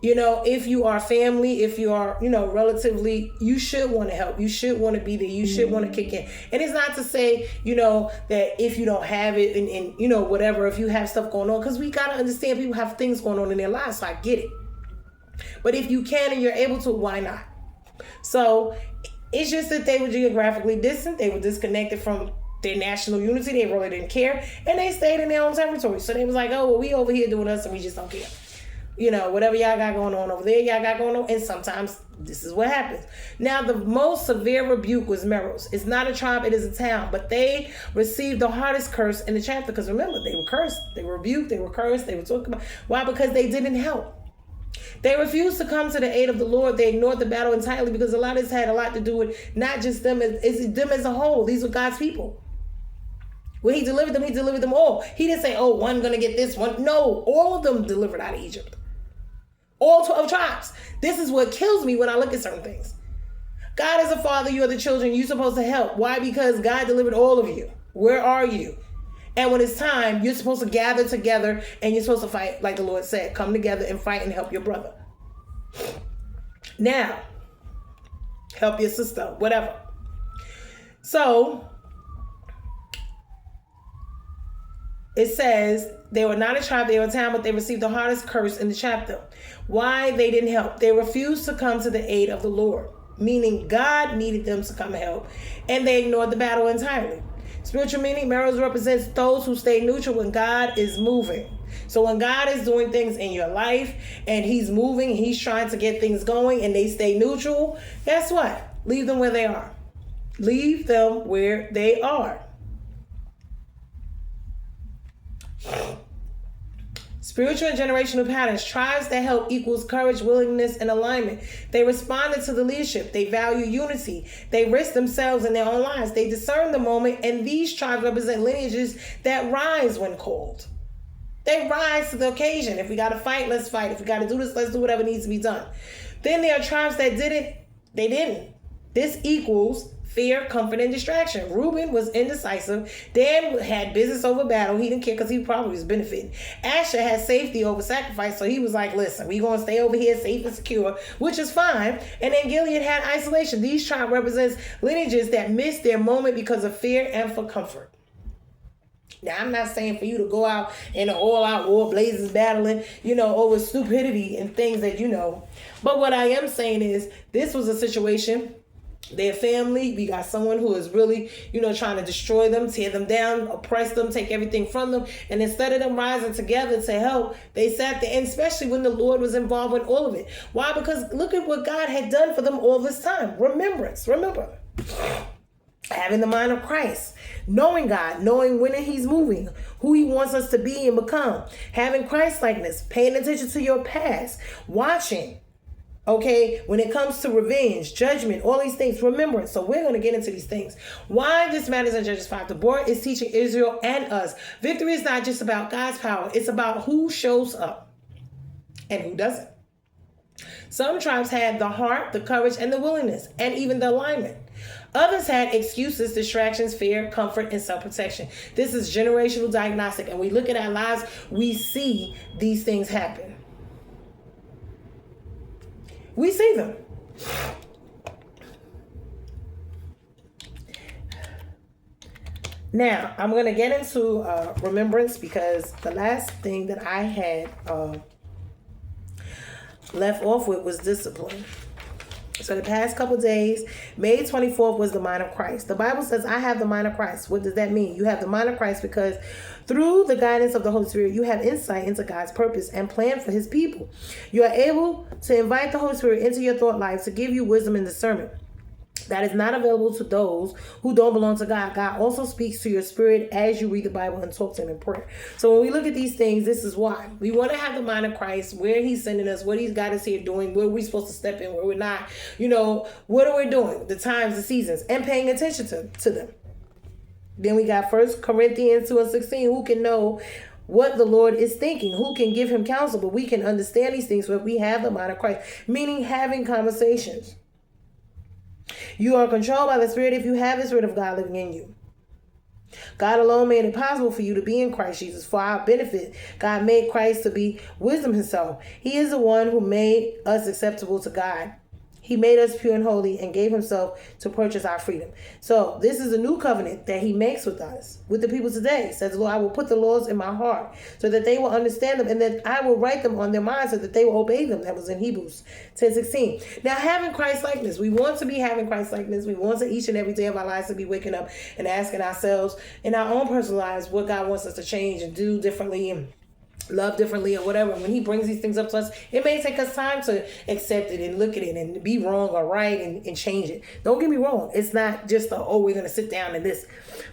if you are family, if you are, relatively, you should want to help. You should want to be there. You should want to kick in. And it's not to say, that if you don't have it and whatever, if you have stuff going on, because we got to understand people have things going on in their lives. So I get it. But if you can and you're able to, why not? So it's just that they were geographically distant. They were disconnected from their national unity. They really didn't care. And they stayed in their own territory. So they was like, oh, well, we over here doing us and we just don't care. You know, whatever y'all got going on over there, y'all got going on. And sometimes this is what happens. Now, the most severe rebuke was Meroz. It's not a tribe, it is a town. But they received the hardest curse in the chapter. Because remember, they were cursed. They were rebuked. They were cursed. They were talking about. Why? Because they didn't help. They refused to come to the aid of the Lord. They ignored the battle entirely, because a lot of this had a lot to do with not just them, it's them as a whole. These were God's people. When he delivered them all. He didn't say, oh, one gonna get this one. No, all of them delivered out of Egypt. All 12 tribes. This is what kills me when I look at certain things. God is a father. You are the children. You're supposed to help. Why? Because God delivered all of you. Where are you? And when it's time, you're supposed to gather together and you're supposed to fight, like the Lord said. Come together and fight and help your brother. Now, help your sister, whatever. So, it says they were not a tribe, they were a town, but they received the hardest curse in the chapter. Why? They didn't help. They refused to come to the aid of the Lord, meaning God needed them to come help, and they ignored the battle entirely. Spiritual meaning, Meroz represents those who stay neutral when God is moving. So when God is doing things in your life and he's moving, he's trying to get things going and they stay neutral, guess what? Leave them where they are. Leave them where they are. Spiritual and generational patterns. Tribes that help equals courage, willingness, and alignment. They responded to the leadership. They value unity. They risk themselves in their own lives. They discern the moment, and these tribes represent lineages that rise when called. They rise to the occasion. If we got to fight, let's fight. If we got to do this, let's do whatever needs to be done. Then there are tribes that didn't. They didn't. This equals fear, comfort, and distraction. Reuben was indecisive. Dan had business over battle. He didn't care because he probably was benefiting. Asher had safety over sacrifice. So he was like, listen, we're going to stay over here safe and secure, which is fine. And then Gilead had isolation. These tribes represents lineages that missed their moment because of fear and for comfort. Now, I'm not saying for you to go out in an all-out war, blazes battling, over stupidity and things that But what I am saying is this was a situation. Their family, we got someone who is really, trying to destroy them, tear them down, oppress them, take everything from them. And instead of them rising together to help, they sat there, and especially when the Lord was involved in all of it. Why? Because look at what God had done for them all this time. Remembrance. Remember. Having the mind of Christ. Knowing God. Knowing when he's moving. Who he wants us to be and become. Having Christ-likeness. Paying attention to your past. Watching. Okay, when it comes to revenge, judgment, all these things, remembrance. So we're going to get into these things. Why this matters in Judges 5. Deborah is teaching Israel and us. Victory is not just about God's power. It's about who shows up and who doesn't. Some tribes had the heart, the courage, and the willingness, and even the alignment. Others had excuses, distractions, fear, comfort, and self-protection. This is generational diagnostic. And we look at our lives, we see these things happen. We see them. Now, I'm going to get into remembrance, because the last thing that I had left off with was discipline. So the past couple days, May 24th was the mind of Christ. The Bible says, I have the mind of Christ. What does that mean? You have the mind of Christ because through the guidance of the Holy Spirit, you have insight into God's purpose and plan for his people. You are able to invite the Holy Spirit into your thought life to give you wisdom and discernment. That is not available to those who don't belong to God. God also speaks to your spirit as you read the Bible and talk to him in prayer. So when we look at these things, this is why. We want to have the mind of Christ, where he's sending us, what he's got us here doing, where we're supposed to step in, where we're not. What are we doing? The times, the seasons, and paying attention to them. Then we got 1 Corinthians 2:16. Who can know what the Lord is thinking? Who can give him counsel? But we can understand these things when we have the mind of Christ, meaning having conversations. You are controlled by the Spirit if you have the Spirit of God living in you. God alone made it possible for you to be in Christ Jesus for our benefit. God made Christ to be wisdom himself. He is the one who made us acceptable to God. He made us pure and holy and gave himself to purchase our freedom. So this is a new covenant that he makes with us, with the people today. Says the Lord, I will put the laws in my heart so that they will understand them, and that I will write them on their minds so that they will obey them. That was in Hebrews 10:16. Now, having Christ likeness, we want to be having Christ likeness. We want to each and every day of our lives to be waking up and asking ourselves in our own personal lives what God wants us to change and do differently and love differently or whatever. When he brings these things up to us, it may take us time to accept it and look at it and be wrong or right and change it. Don't get me wrong. It's not just we're going to sit down and this.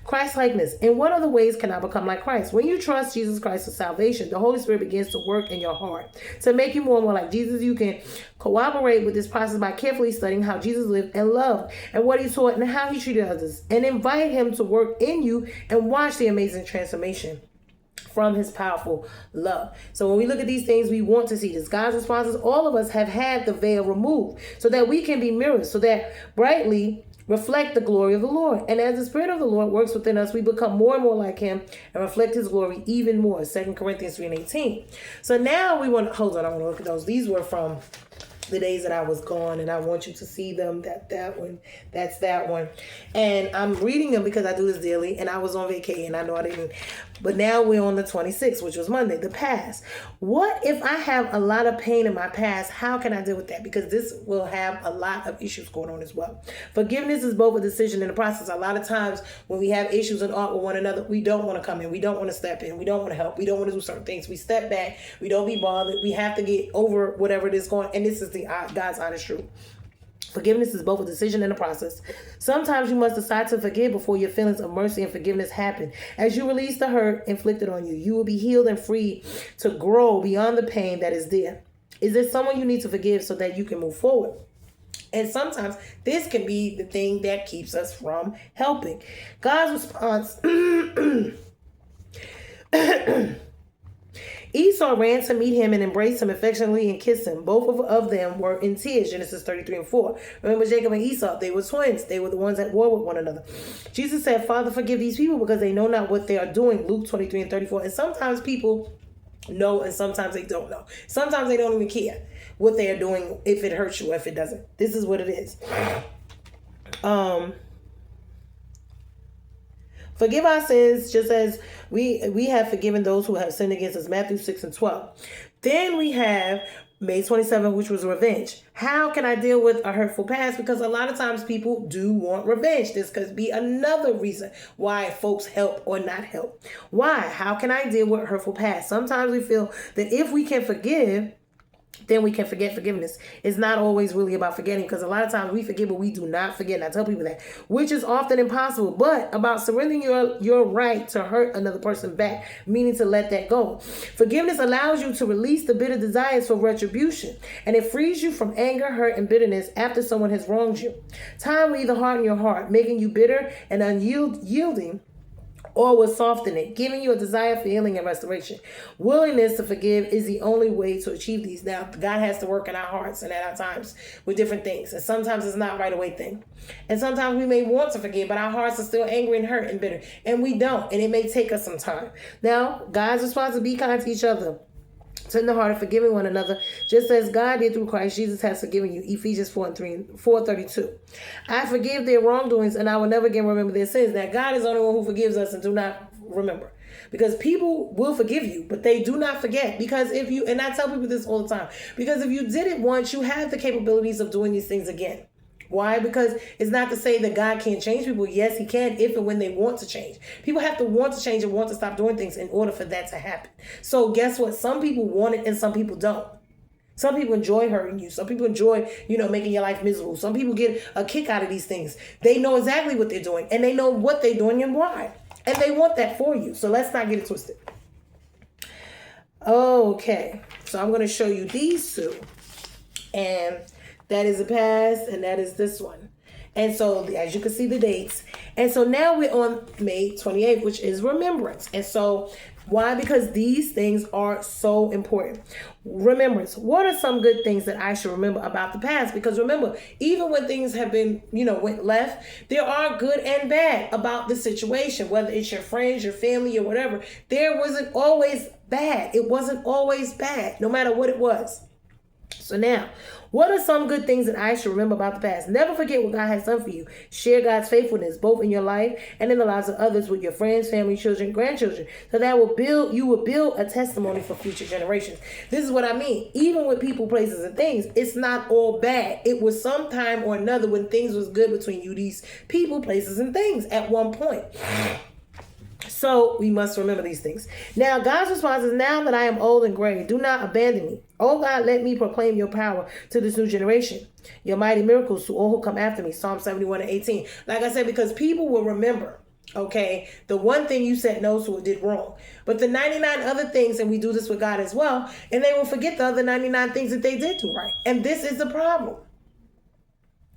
Christ likeness. In what other ways can I become like Christ? When you trust Jesus Christ for salvation, the Holy Spirit begins to work in your heart to make you more and more like Jesus. You can cooperate with this process by carefully studying how Jesus lived and loved and what he taught and how he treated others, and invite him to work in you and watch the amazing transformation from his powerful love. So when we look at these things, we want to see this. God's response is all of us have had the veil removed so that we can be mirrors, so that brightly reflect the glory of the Lord. And as the Spirit of the Lord works within us, we become more and more like him and reflect his glory even more. 2 Corinthians 3:18. So now we want to, hold on, I want to look at those. These were from the days that I was gone, and I want you to see them. That one, that's that one. And I'm reading them because I do this daily, and I was on vacation. I know I didn't, but now we're on the 26th, which was Monday, the past. What if I have a lot of pain in my past? How can I deal with that? Because this will have a lot of issues going on as well. Forgiveness is both a decision and a process. A lot of times when we have issues in art with one another, we don't want to come in. We don't want to step in. We don't want to help. We don't want to do certain things. We step back. We don't be bothered. We have to get over whatever it is going. And this is God's honest truth. Forgiveness is both a decision and a process. Sometimes you must decide to forgive before your feelings of mercy and forgiveness happen. As you release the hurt inflicted on you, you will be healed and free to grow beyond the pain that is there. Is there someone you need to forgive so that you can move forward? And sometimes this can be the thing that keeps us from helping. God's response. Esau ran to meet him and embraced him affectionately and kissed him. Both of them were in tears, Genesis 33:4. Remember Jacob and Esau, they were twins. They were the ones at war with one another. Jesus said, Father, forgive these people because they know not what they are doing, Luke 23:34. And sometimes people know and sometimes they don't know. Sometimes they don't even care what they are doing, if it hurts you or if it doesn't. This is what it is. Forgive our sins just as we have forgiven those who have sinned against us. Matthew 6:12. Then we have May 27, which was revenge. How can I deal with a hurtful past? Because a lot of times people do want revenge. This could be another reason why folks help or not help. Why? How can I deal with a hurtful past? Sometimes we feel that if we can forgive, then we can forget. Forgiveness. It's not always really about forgetting, because a lot of times we forget, but we do not forget. And I tell people that, which is often impossible, but about surrendering your right to hurt another person back, meaning to let that go. Forgiveness allows you to release the bitter desires for retribution, and it frees you from anger, hurt, and bitterness after someone has wronged you. Time will either harden your heart, making you bitter and unyielding, or will soften it, giving you a desire for healing and restoration. Willingness to forgive is the only way to achieve these. Now, God has to work in our hearts and at our times with different things. And sometimes it's not a right away thing. And sometimes we may want to forgive, but our hearts are still angry and hurt and bitter. And we don't. And it may take us some time. Now, God's response is be kind to each other, tender heart of forgiving one another, just as God did through Christ Jesus has forgiven you. Ephesians 4:32. I forgive their wrongdoings, and I will never again remember their sins. Now, God is the only one who forgives us and do not remember. Because people will forgive you, but they do not forget. Because if you, and I tell people this all the time, because if you did it once, you have the capabilities of doing these things again. Why? Because it's not to say that God can't change people. Yes, he can if and when they want to change. People have to want to change and want to stop doing things in order for that to happen. So guess what? Some people want it and some people don't. Some people enjoy hurting you. Some people enjoy, making your life miserable. Some people get a kick out of these things. They know exactly what they're doing and they know what they're doing and why. And they want that for you. So let's not get it twisted. Okay. So I'm going to show you these two. And that is the past, and that is this one. And so, as you can see, the dates. And so now we're on May 28th, which is remembrance. And so, why? Because these things are so important. Remembrance. What are some good things that I should remember about the past? Because remember, even when things have been, went left, there are good and bad about the situation, whether it's your friends, your family, or whatever. There wasn't always bad. It wasn't always bad, no matter what it was. So now, what are some good things that I should remember about the past? Never forget what God has done for you. Share God's faithfulness, both in your life and in the lives of others, with your friends, family, children, grandchildren. So that you will build a testimony for future generations. This is what I mean. Even with people, places, and things, it's not all bad. It was some time or another when things was good between you, these people, places, and things at one point. So we must remember these things. Now, God's response is, now that I am old and gray, do not abandon me. Oh God, let me proclaim your power to this new generation, your mighty miracles to all who come after me. Psalm 71:18. Like I said, because people will remember, okay, the one thing you said no to or did wrong, but the 99 other things, and we do this with God as well, and they will forget the other 99 things that they did do right. And this is the problem.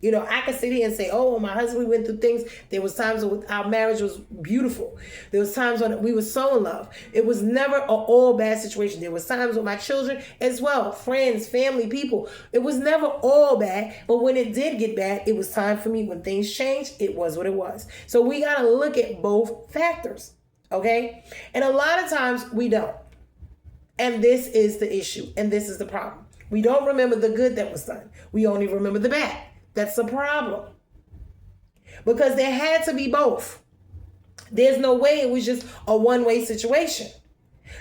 You know, I could sit here and say, oh, when my husband, we went through things. There was times when our marriage was beautiful. There was times when we were so in love. It was never an all bad situation. There was times with my children as well, friends, family, people. It was never all bad. But when it did get bad, it was time for me. When things changed, it was what it was. So we got to look at both factors, okay? And a lot of times we don't. And this is the issue. And this is the problem. We don't remember the good that was done. We only remember the bad. That's the problem. Because there had to be both. There's no way it was just a one-way situation.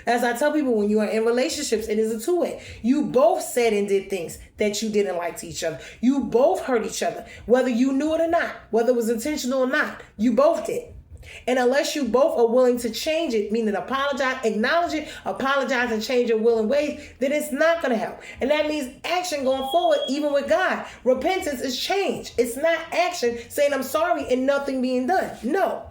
As I tell people, when you are in relationships, it is a two-way. You both said and did things that you didn't like to each other. You both hurt each other, whether you knew it or not, whether it was intentional or not. You both did. And unless you both are willing to change it, meaning apologize, acknowledge it, apologize, and change your will and ways, then it's not going to help. And that means action going forward, even with God. Repentance is change. It's not action saying I'm sorry and nothing being done. No.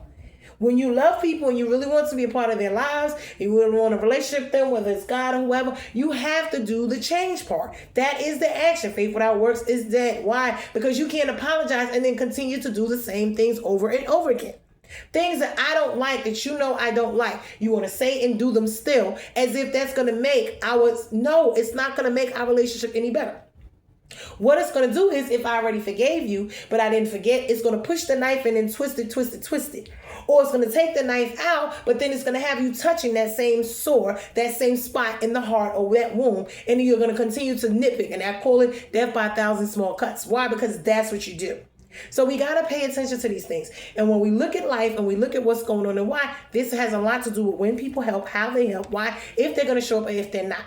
When you love people and you really want to be a part of their lives, you really want a relationship with them, whether it's God or whoever, you have to do the change part. That is the action. Faith without works is dead. Why? Because you can't apologize and then continue to do the same things over and over again. Things that I don't like, that you know I don't like, you want to say and do them still, as if that's going to make no, it's not going to make our relationship any better. What it's going to do is, if I already forgave you, but I didn't forget, it's going to push the knife in and twist it. Or it's going to take the knife out, but then it's going to have you touching that same sore, that same spot in the heart or that wound, and you're going to continue to nitpick, and I call it death by 1,000 small cuts. Why? Because that's what you do. So we got to pay attention to these things. And when we look at life and we look at what's going on and why, this has a lot to do with when people help, how they help, why, if they're going to show up or if they're not.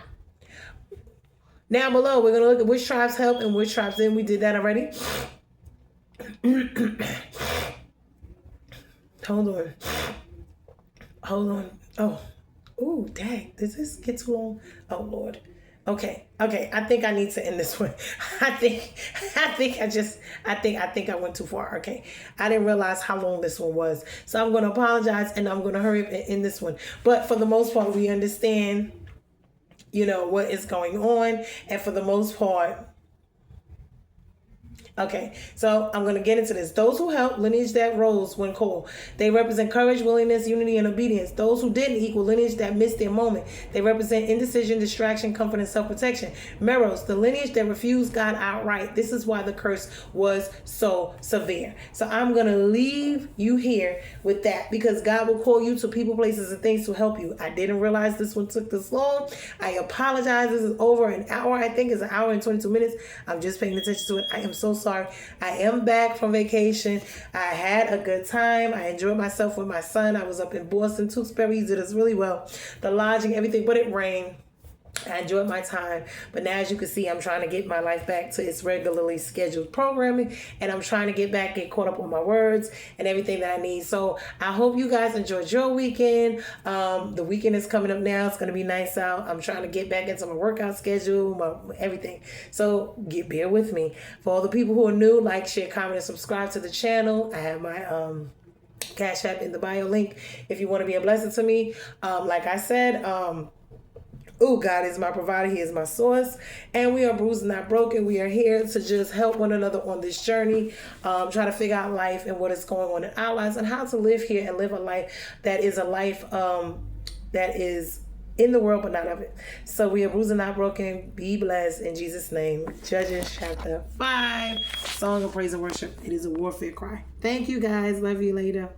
Now below, we're going to look at which tribes help and which tribes didn't. We did that already. Hold on. Oh, dang. Does this get too long? Oh, Lord. Okay. I think I need to end this one. I think I went too far. Okay. I didn't realize how long this one was. So I'm going to apologize and I'm going to hurry up and end this one. But for the most part, we understand, what is going on. And for the most part, okay, so I'm going to get into this. Those who help, lineage that rose when called. They represent courage, willingness, unity, and obedience. Those who didn't equal lineage that missed their moment. They represent indecision, distraction, comfort, and self-protection. Meros, the lineage that refused God outright. This is why the curse was so severe. So I'm going to leave you here with that, because God will call you to people, places, and things to help you. I didn't realize this one took this long. I apologize. This is over an hour. I think it's an hour and 22 minutes. I'm just paying attention to it. I am so sorry. I am back from vacation. I had a good time. I enjoyed myself with my son. I was up in Boston. Tewksbury did us really well. The lodging, everything, but it rained. I enjoyed my time, but now as you can see, I'm trying to get my life back to its regularly scheduled programming, and I'm trying to get caught up on my words and everything that I need. So I hope you guys enjoyed your weekend. The weekend is coming up now. It's going to be nice out. I'm trying to get back into my workout schedule, everything. So bear with me. For all the people who are new, like, share, comment, and subscribe to the channel. I have my Cash App in the bio link if you want to be a blessing to me. Like I said, God is my provider. He is my source. And we are bruised and not broken. We are here to just help one another on this journey. Try to figure out life and what is going on in our lives and how to live here and live a life that is a life that is in the world but not of it. So we are bruised and not broken. Be blessed in Jesus' name. Judges chapter 5. Song of praise and worship. It is a warfare cry. Thank you guys. Love you later.